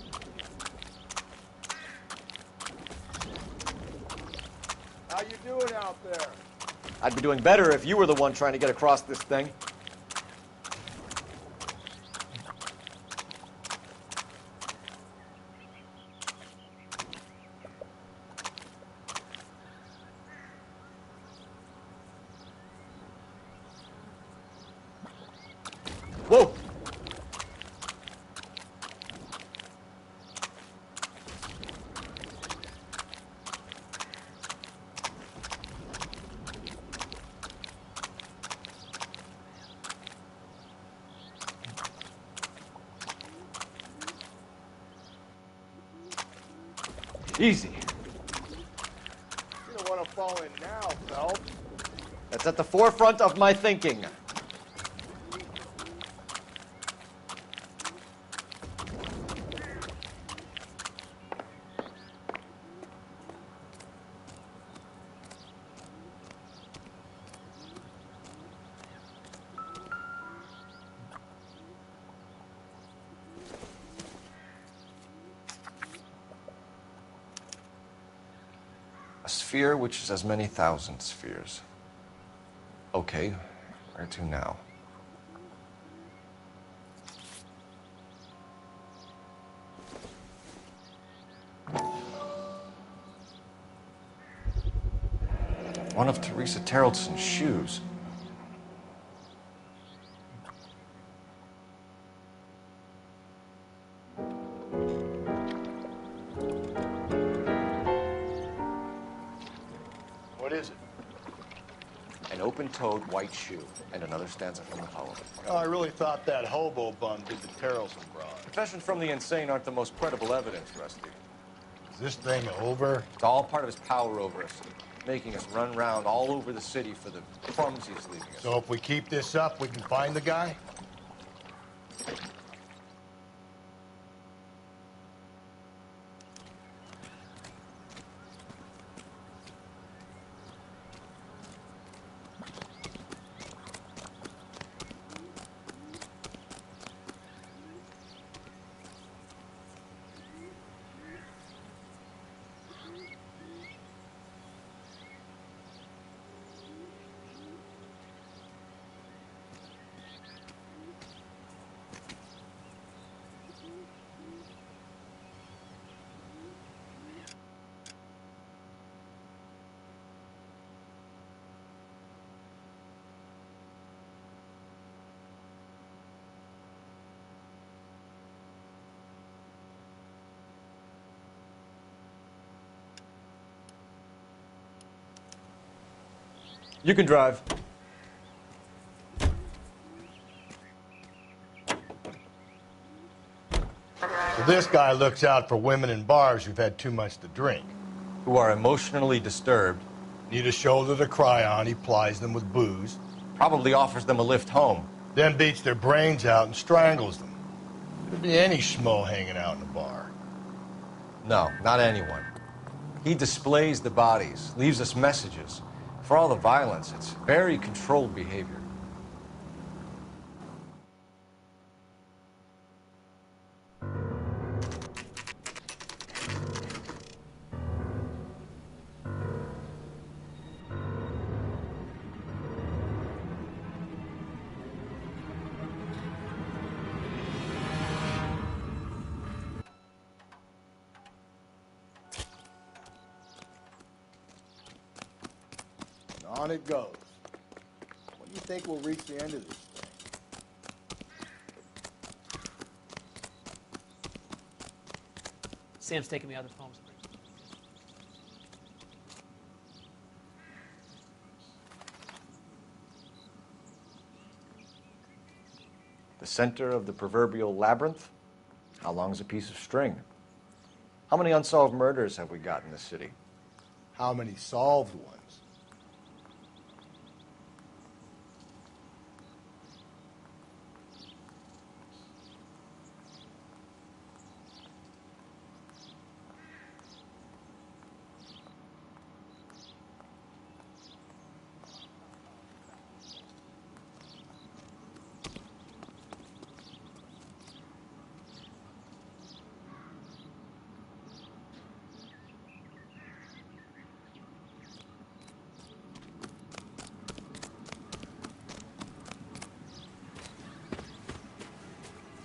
How you doing out there? I'd be doing better if you were the one trying to get across this thing. Whoa! Easy. You don't want to fall in now, Phelps. That's at the forefront of my thinking. A sphere which is as many thousand spheres. Okay, where to now? One of Teresa Terreldson's shoes. What is it? An open-toed white shoe, and another stanza from the poem. Oh, I really thought that hobo bum did the Terrelson broad. Confessions from the insane aren't the most credible evidence, Rusty. Is this thing over? It's all part of his power over us, making us run round all over the city for the crumbs he's leaving us. So if we keep this up, we can find the guy? You can drive. So this guy looks out for women in bars who've had too much to drink. Who are emotionally disturbed. Need a shoulder to cry on, he plies them with booze. Probably offers them a lift home. Then beats their brains out and strangles them. Could be any schmo hanging out in a bar. No, not anyone. He displays the bodies, leaves us messages. For all the violence, it's very controlled behavior. On it goes. When do you think we'll reach the end of this thing? Sam's taking me out of his home. center of the proverbial labyrinth? How long is a piece of string? How many unsolved murders have we got in the city? How many solved ones?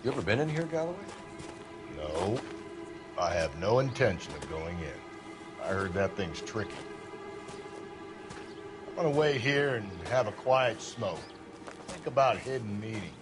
You ever been in here, Galloway? No. I have no intention of going in. I heard that thing's tricky. I'm gonna wait here and have a quiet smoke. Think about hidden meetings.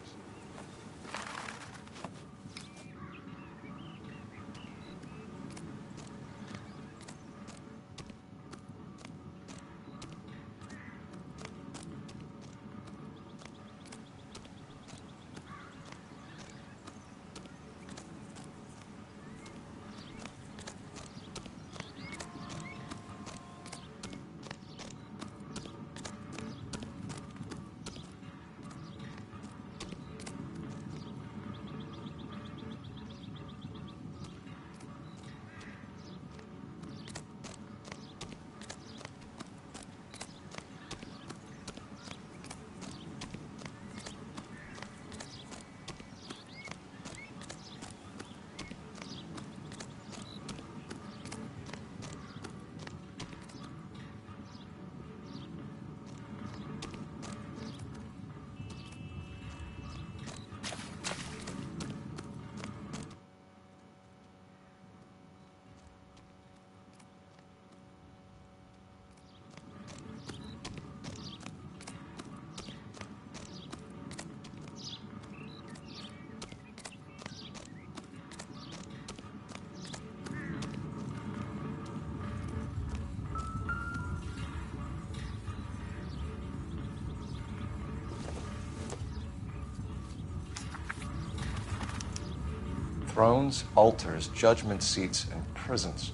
Thrones, altars, judgment seats, and prisons.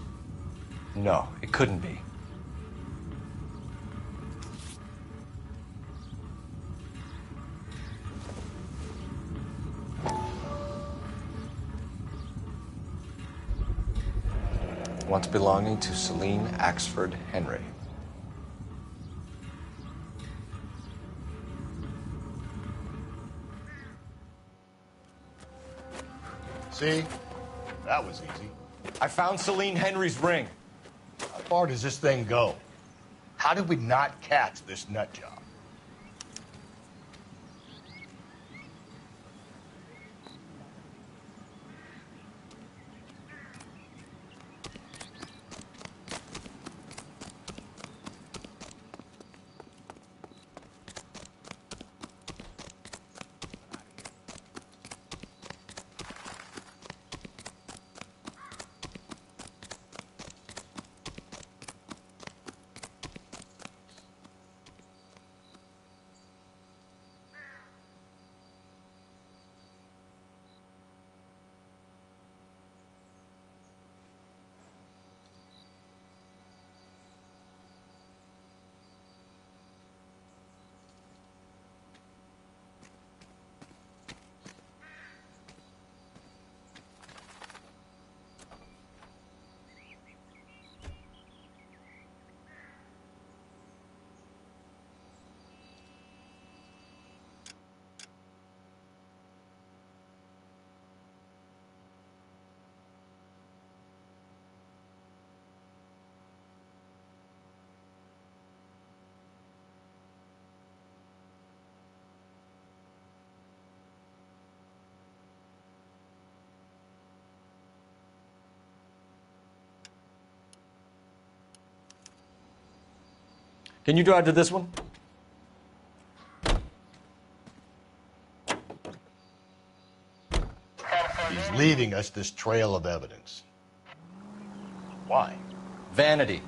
No, it couldn't be. Once belonging to Celine Axford Henry. See? That was easy. I found Celine Henry's ring. How far does this thing go? How did we not catch this nut job? Can you drive to this one? He's leaving us this trail of evidence. Why? Vanity.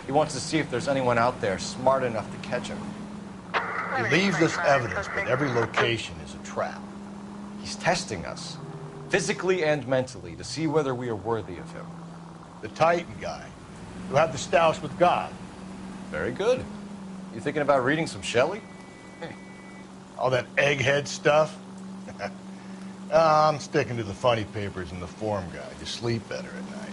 He wants to see if there's anyone out there smart enough to catch him. He leaves us evidence, but every location is a trap. He's testing us, physically and mentally, to see whether we are worthy of him. The Titan guy, who had the stoush with God. Very good. You thinking about reading some Shelley? All that egghead stuff? I'm sticking to the funny papers and the form guide. You sleep better at night.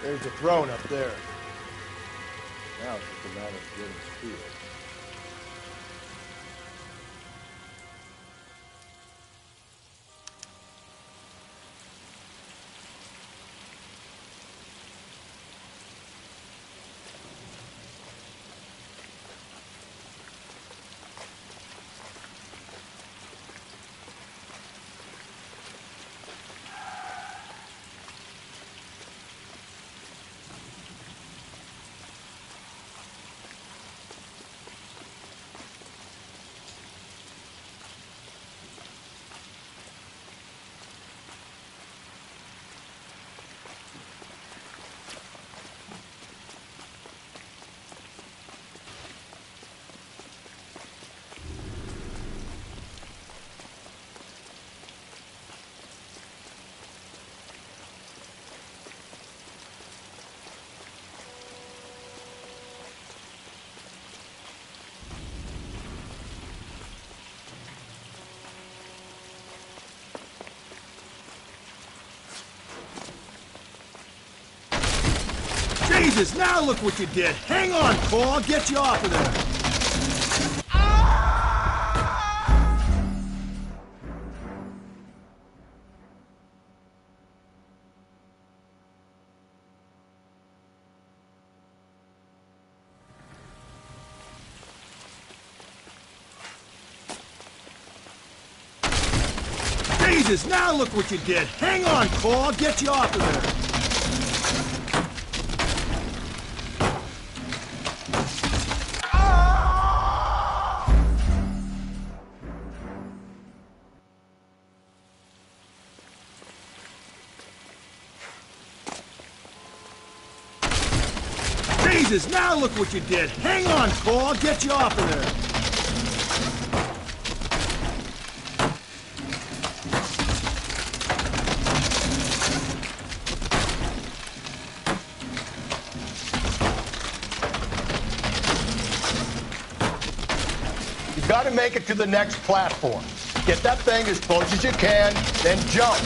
There's the throne up there. Now it's just a matter of getting speed. Jesus, now look what you did. Hang on, Cole. I'll get you off of there. Jesus, now look what you did. Hang on, Cole. I'll get you off of there. Jesus, now look what you did. Hang on, Cole. I'll get you off of there. You gotta make it to the next platform. Get that thing as close as you can, then jump.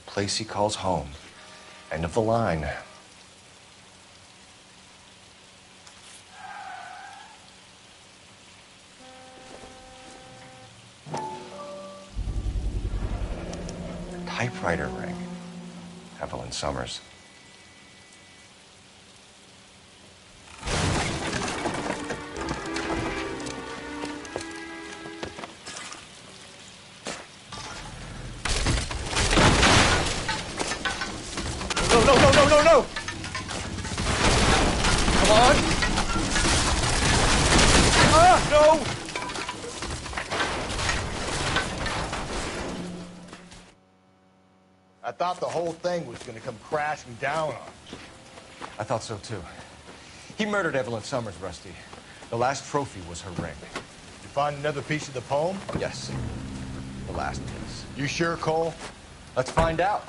Place he calls home. End of the line. typewriter ring. Evelyn Summers. No! Come on! Ah, no! I thought the whole thing was gonna come crashing down on us. I thought so too. He murdered Evelyn Summers, Rusty. The last trophy was her ring. Did you find another piece of the poem? Yes. The last piece. You sure, Cole? Let's find out.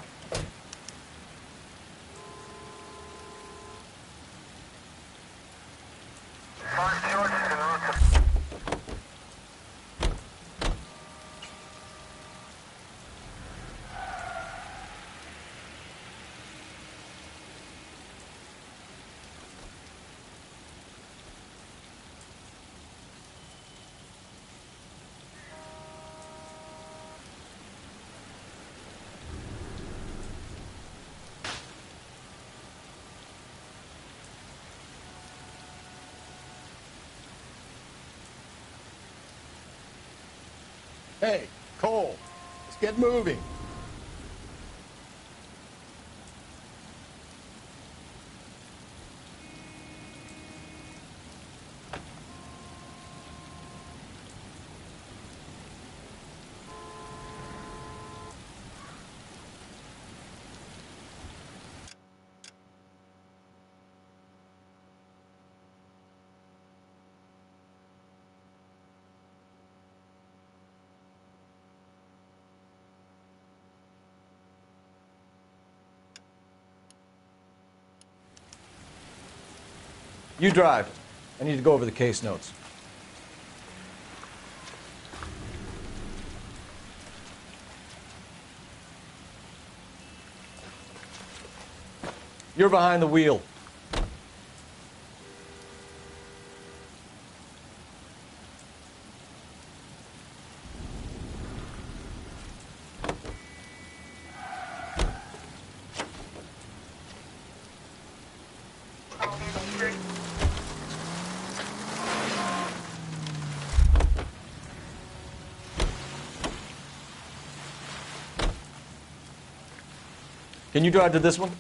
Hey, Cole, let's get moving. You drive. I need to go over the case notes. You're behind the wheel. Can you drive to this one?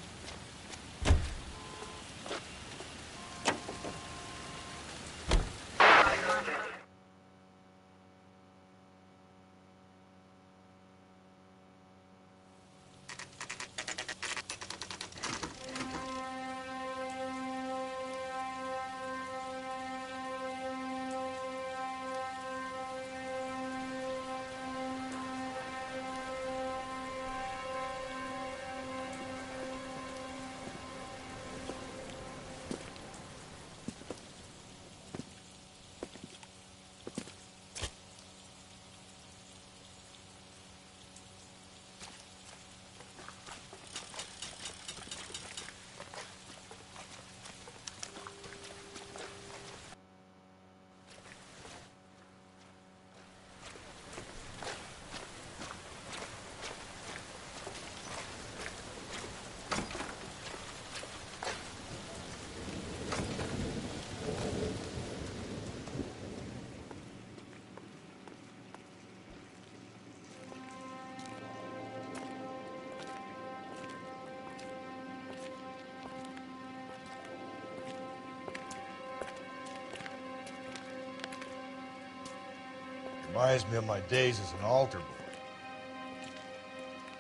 Reminds me of my days as an altar boy.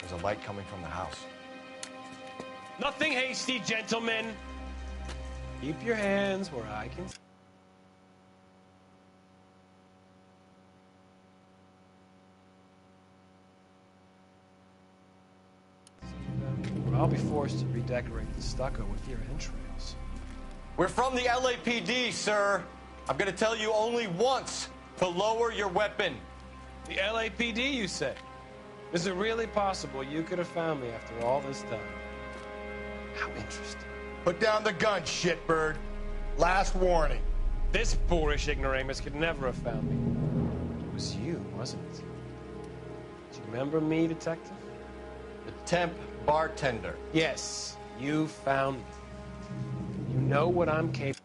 There's a light coming from the house. Nothing hasty, gentlemen. Keep your hands where I can. Or I'll be forced to redecorate the stucco with your entrails. We're from the LAPD, sir. I'm gonna tell you only once to lower your weapon. The LAPD, you say? Is it really possible you could have found me after all this time? How interesting. Put down the gun, shitbird. Last warning. This boorish ignoramus could never have found me. It was you, wasn't it? Do you remember me, detective? temp bartender. Yes, you found me. You know what I'm capable.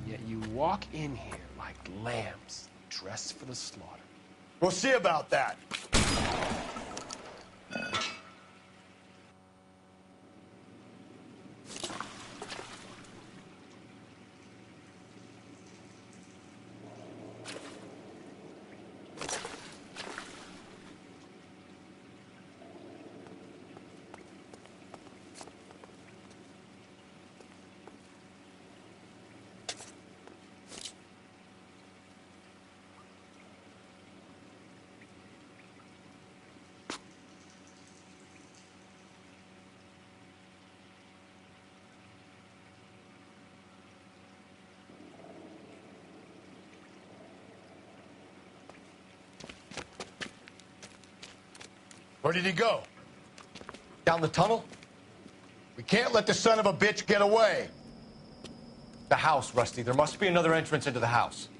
Yet you walk in here like lambs dressed for the slaughter. We'll see about that. Where did he go? Down the tunnel? We can't let the son of a bitch get away. The house, Rusty. There must be another entrance into the house.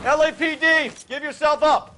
LAPD, give yourself up.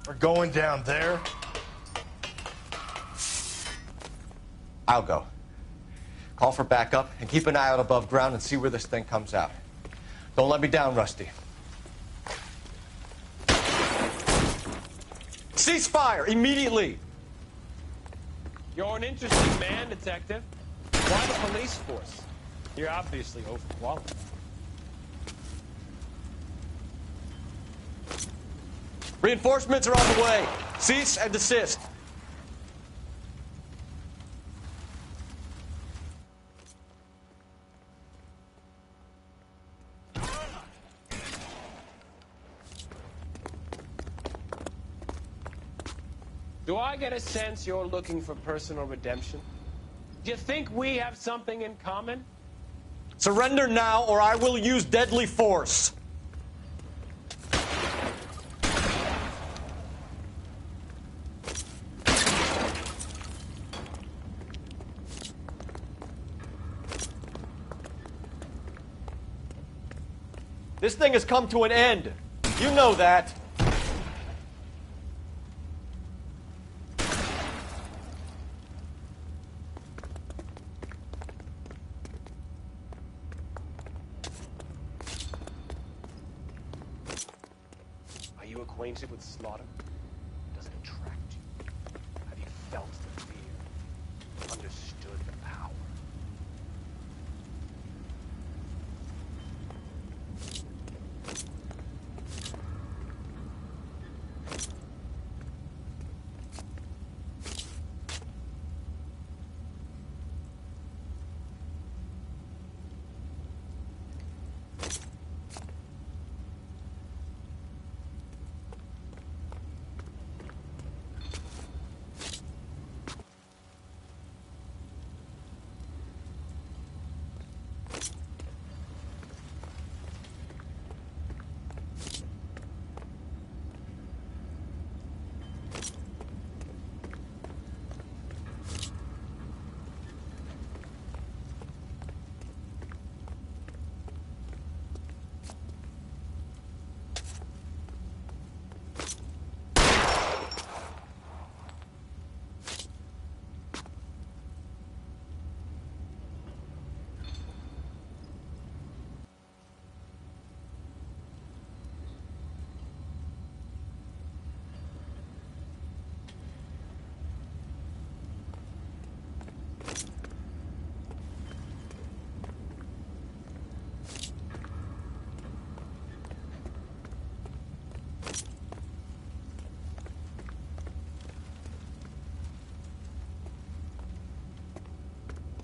We're going down there. I'll go. Call for backup and keep an eye out above ground and see where this thing comes out. Don't let me down, Rusty. Cease fire immediately! You're an interesting man, Detective. Why the police force? You're obviously overqualified. Reinforcements are on the way. Cease and desist. Do I get a sense you're looking for personal redemption? Do you think we have something in common? Surrender now, or I will use deadly force. This thing has come to an end. You know that. Are you acquainted with slaughter? Does it attract you? Have you felt the fear? Understood the power?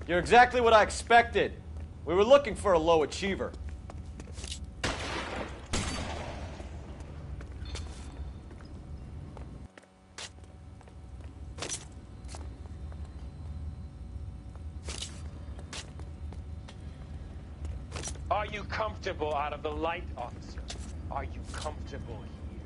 You're exactly what I expected. We were looking for a low achiever. Are you comfortable out of the light, officer? Are you comfortable here?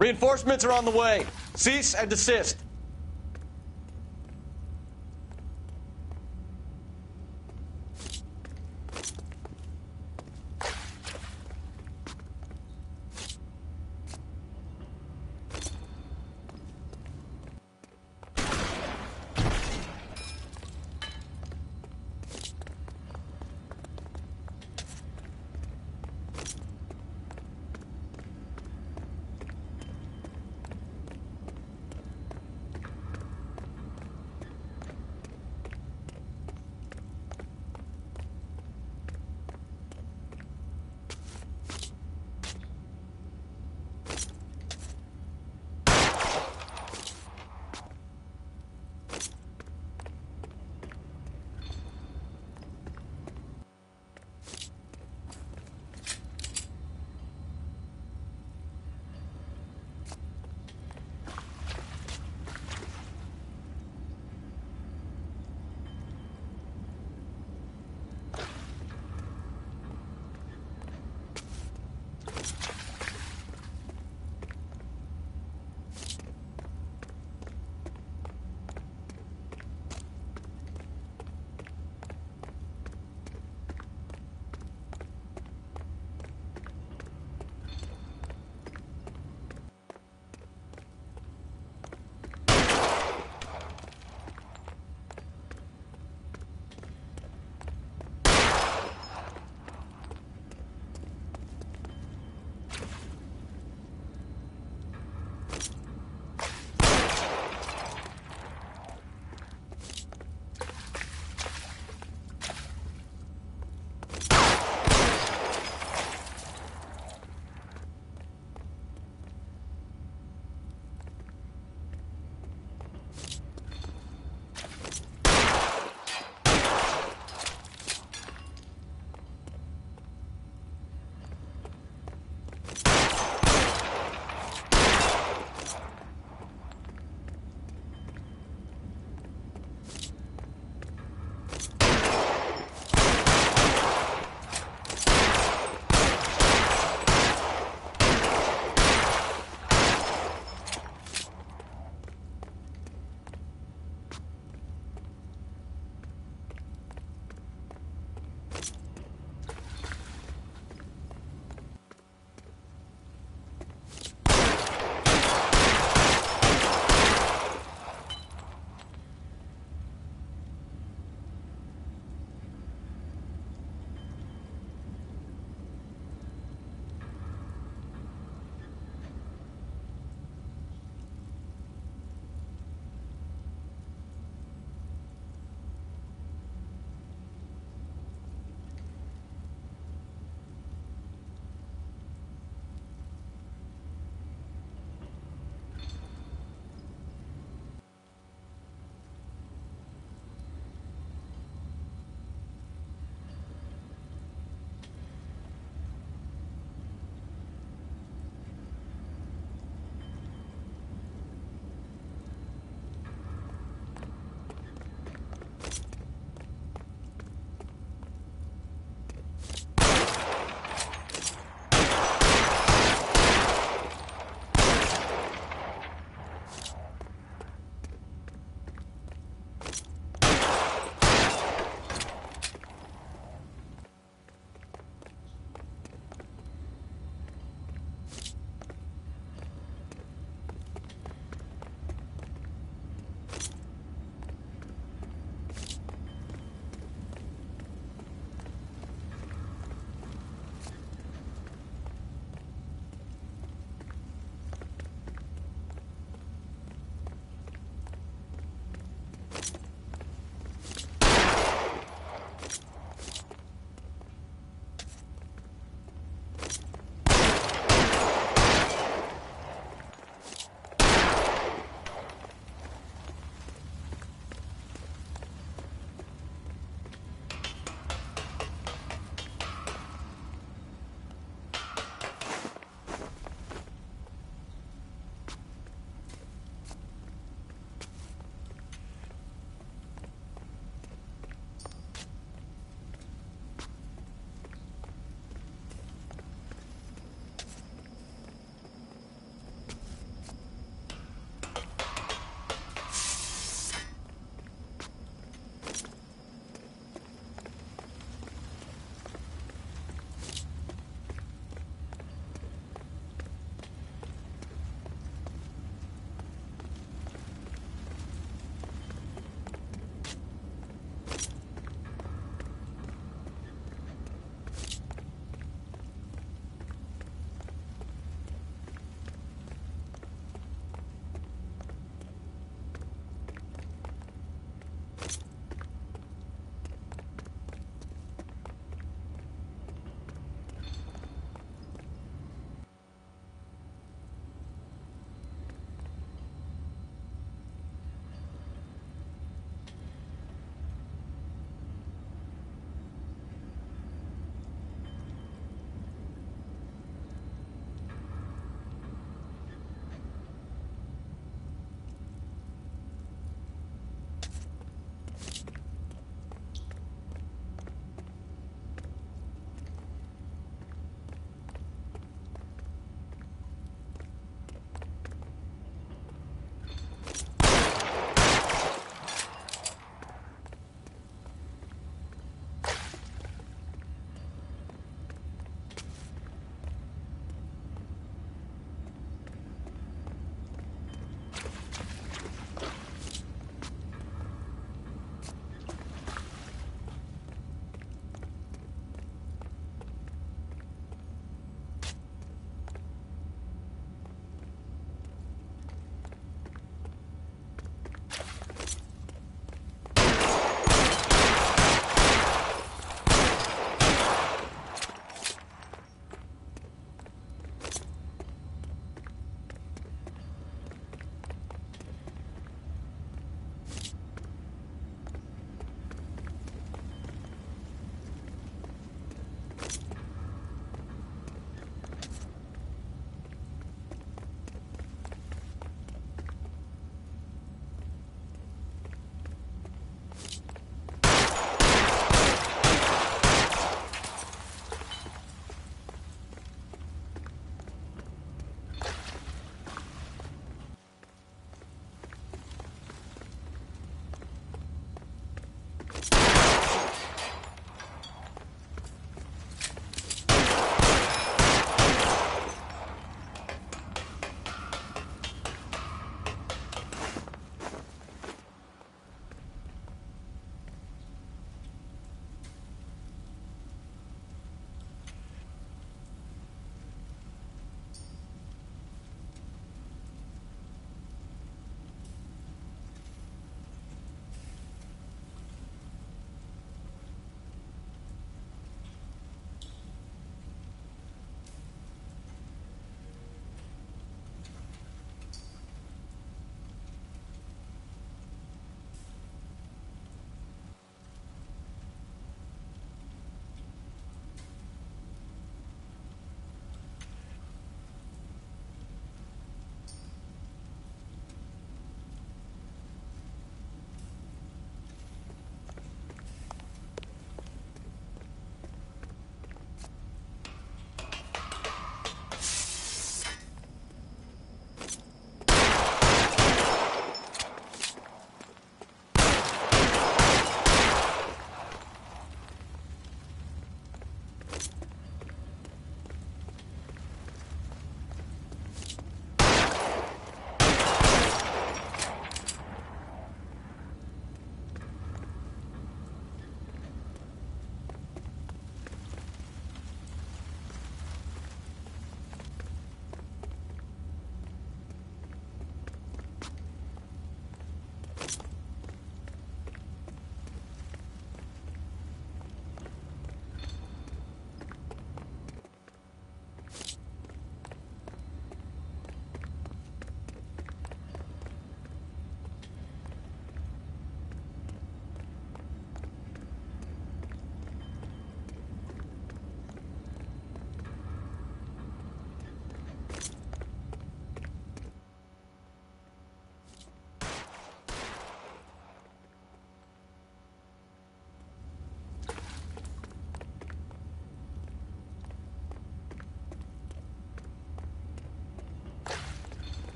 Reinforcements are on the way. Cease and desist.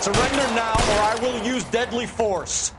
Surrender now, or I will use deadly force.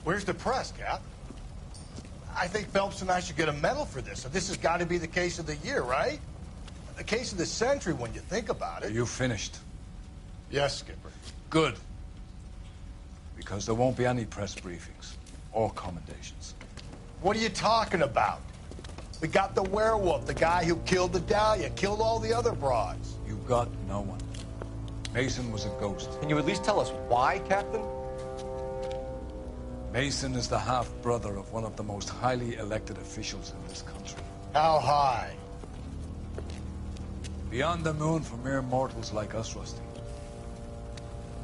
Where's the press, Cap? I think Phelps and I should get a medal for this. So this has got to be the case of the year, right? The case of the century when you think about it. Are you finished? Yes, Skipper. Good. Because there won't be any press briefings or commendations. What are you talking about? We got the werewolf, the guy who killed the Dahlia, killed all the other broads. You got no one. Mason was a ghost. Can you at least tell us why, Captain? Mason is the half-brother of one of the most highly elected officials in this country. How high? Beyond the moon for mere mortals like us, Rusty.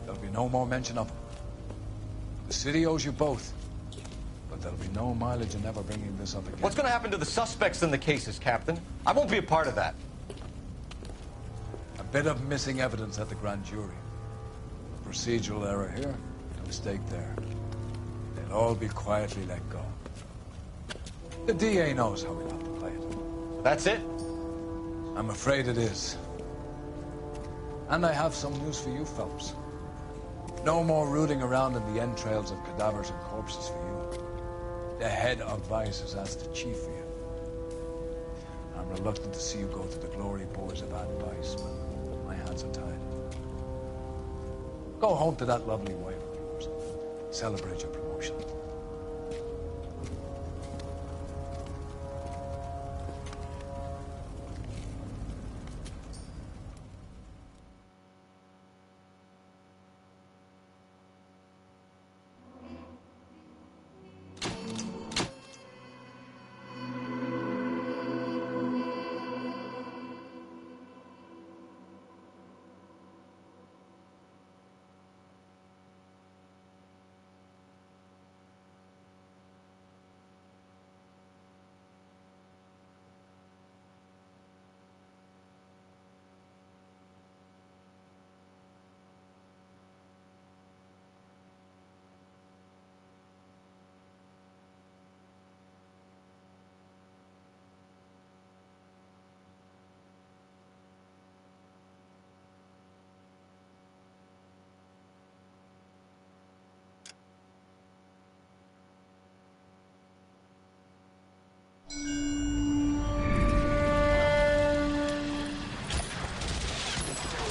There'll be no more mention of him. The city owes you both. But there'll be no mileage in ever bringing this up again. What's going to happen to the suspects in the cases, Captain? I won't be a part of that. A bit of missing evidence at the grand jury. A procedural error here, a mistake there. They'll all be quietly let go. The DA knows how we love to play it. That's it? I'm afraid it is. And I have some news for you, Phelps. No more rooting around in the entrails of cadavers and corpses for you. The head of Vice has asked the chief for you. I'm reluctant to see you go to the glory boys of advice, but my hands are tied. Go home to that lovely wife of yours. Celebrate your promotion.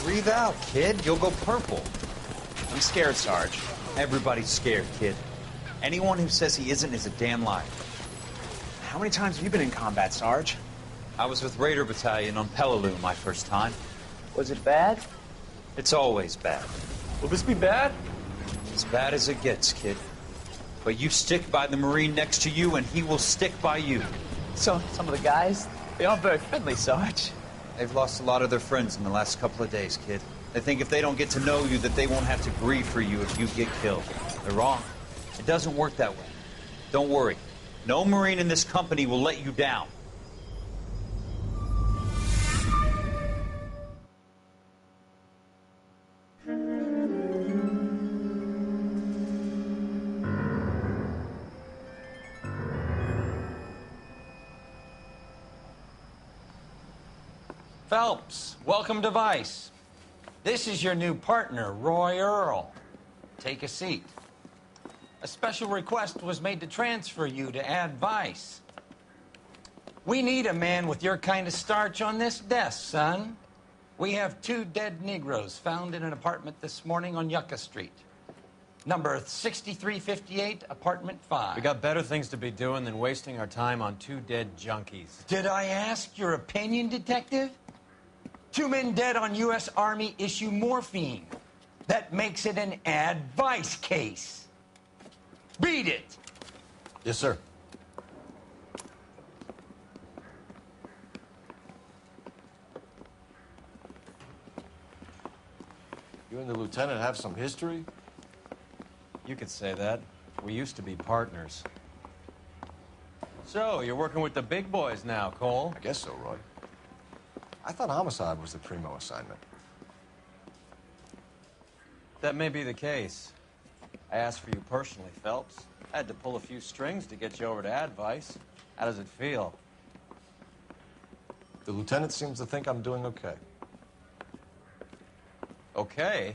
Breathe out, kid. You'll go purple. I'm scared, Sarge. Everybody's scared, kid. Anyone who says he isn't is a damn liar. How many times have you been in combat, Sarge? I was with Raider Battalion on Peleliu my first time. Was it bad? It's always bad. Will this be bad? As bad as it gets, kid. But you stick by the Marine next to you, and he will stick by you. So, some of the guys, they aren't very friendly, Sarge. They've lost a lot of their friends in the last couple of days, kid. They think if they don't get to know you, that they won't have to grieve for you if you get killed. They're wrong. It doesn't work that way. Don't worry. No Marine in this company will let you down. Phelps, welcome to Vice. This is your new partner, Roy Earl. Take a seat. A special request was made to transfer you to Ad Vice. We need a man with your kind of starch on this desk, son. We have 2 dead Negroes found in an apartment this morning on Yucca Street. Number 6358, apartment 5. We got better things to be doing than wasting our time on 2 dead junkies. Did I ask your opinion, detective? 2 men dead on U.S. Army issue morphine. That makes it an advice case. Beat it! Yes, sir. You and the lieutenant have some history? You could say that. We used to be partners. So, you're working with the big boys now, Cole? I guess so, Roy. I thought homicide was the primo assignment. That may be the case. I asked for you personally, Phelps. I had to pull a few strings to get you over to Advice. How does it feel? The lieutenant seems to think I'm doing okay. Okay?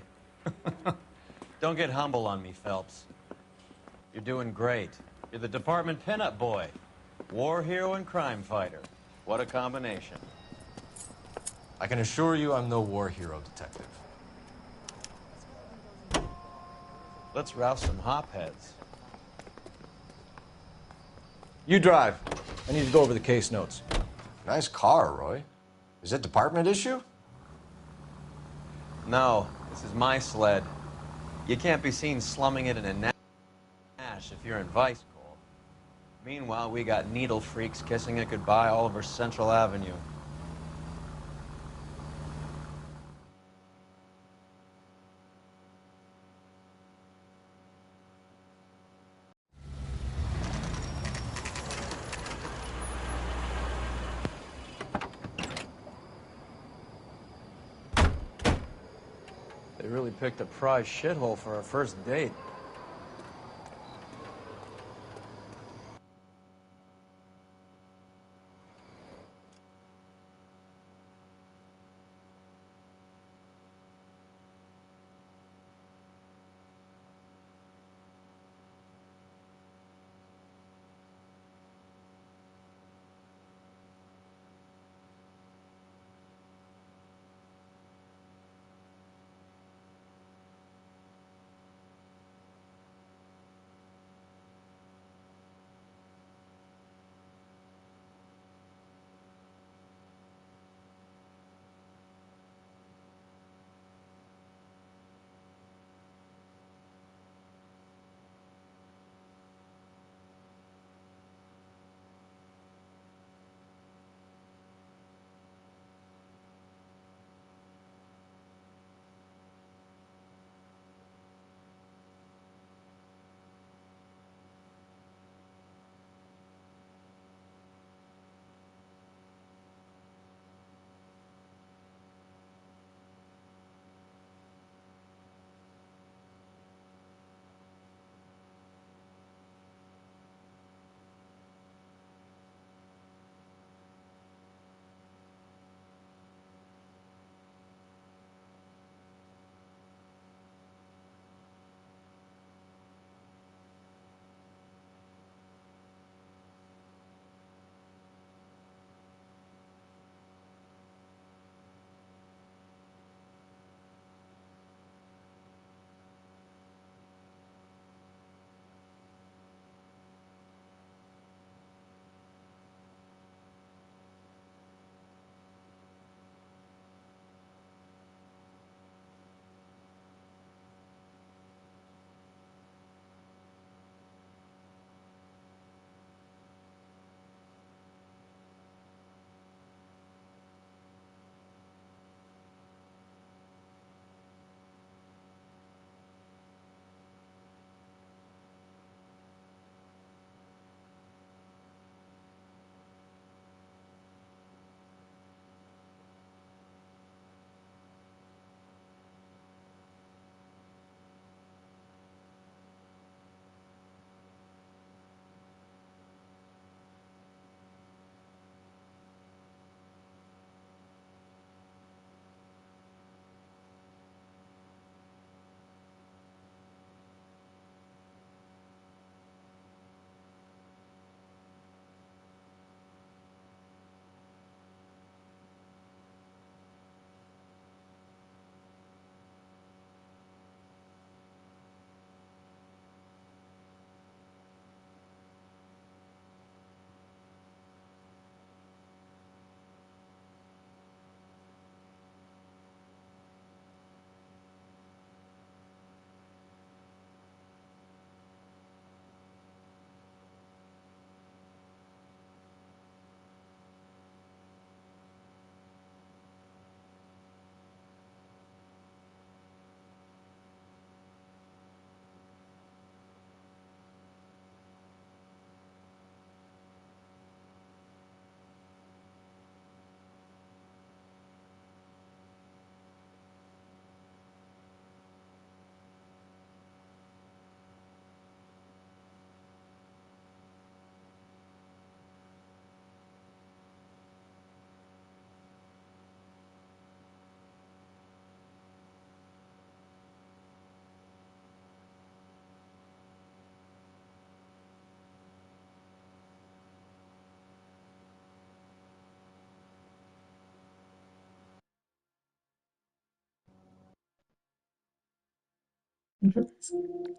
Don't get humble on me, Phelps. You're doing great. You're the department pinup boy. War hero and crime fighter. What a combination. I can assure you I'm no war hero, detective. Let's rouse some hopheads. You drive. I need to go over the case notes. Nice car, Roy. Is it department issue? No, this is my sled. You can't be seen slumming it in a Nash if you're in Vice, Cole. Meanwhile, we got needle freaks kissing it goodbye all over Central Avenue. They really picked a prize shithole for our first date. Mhm.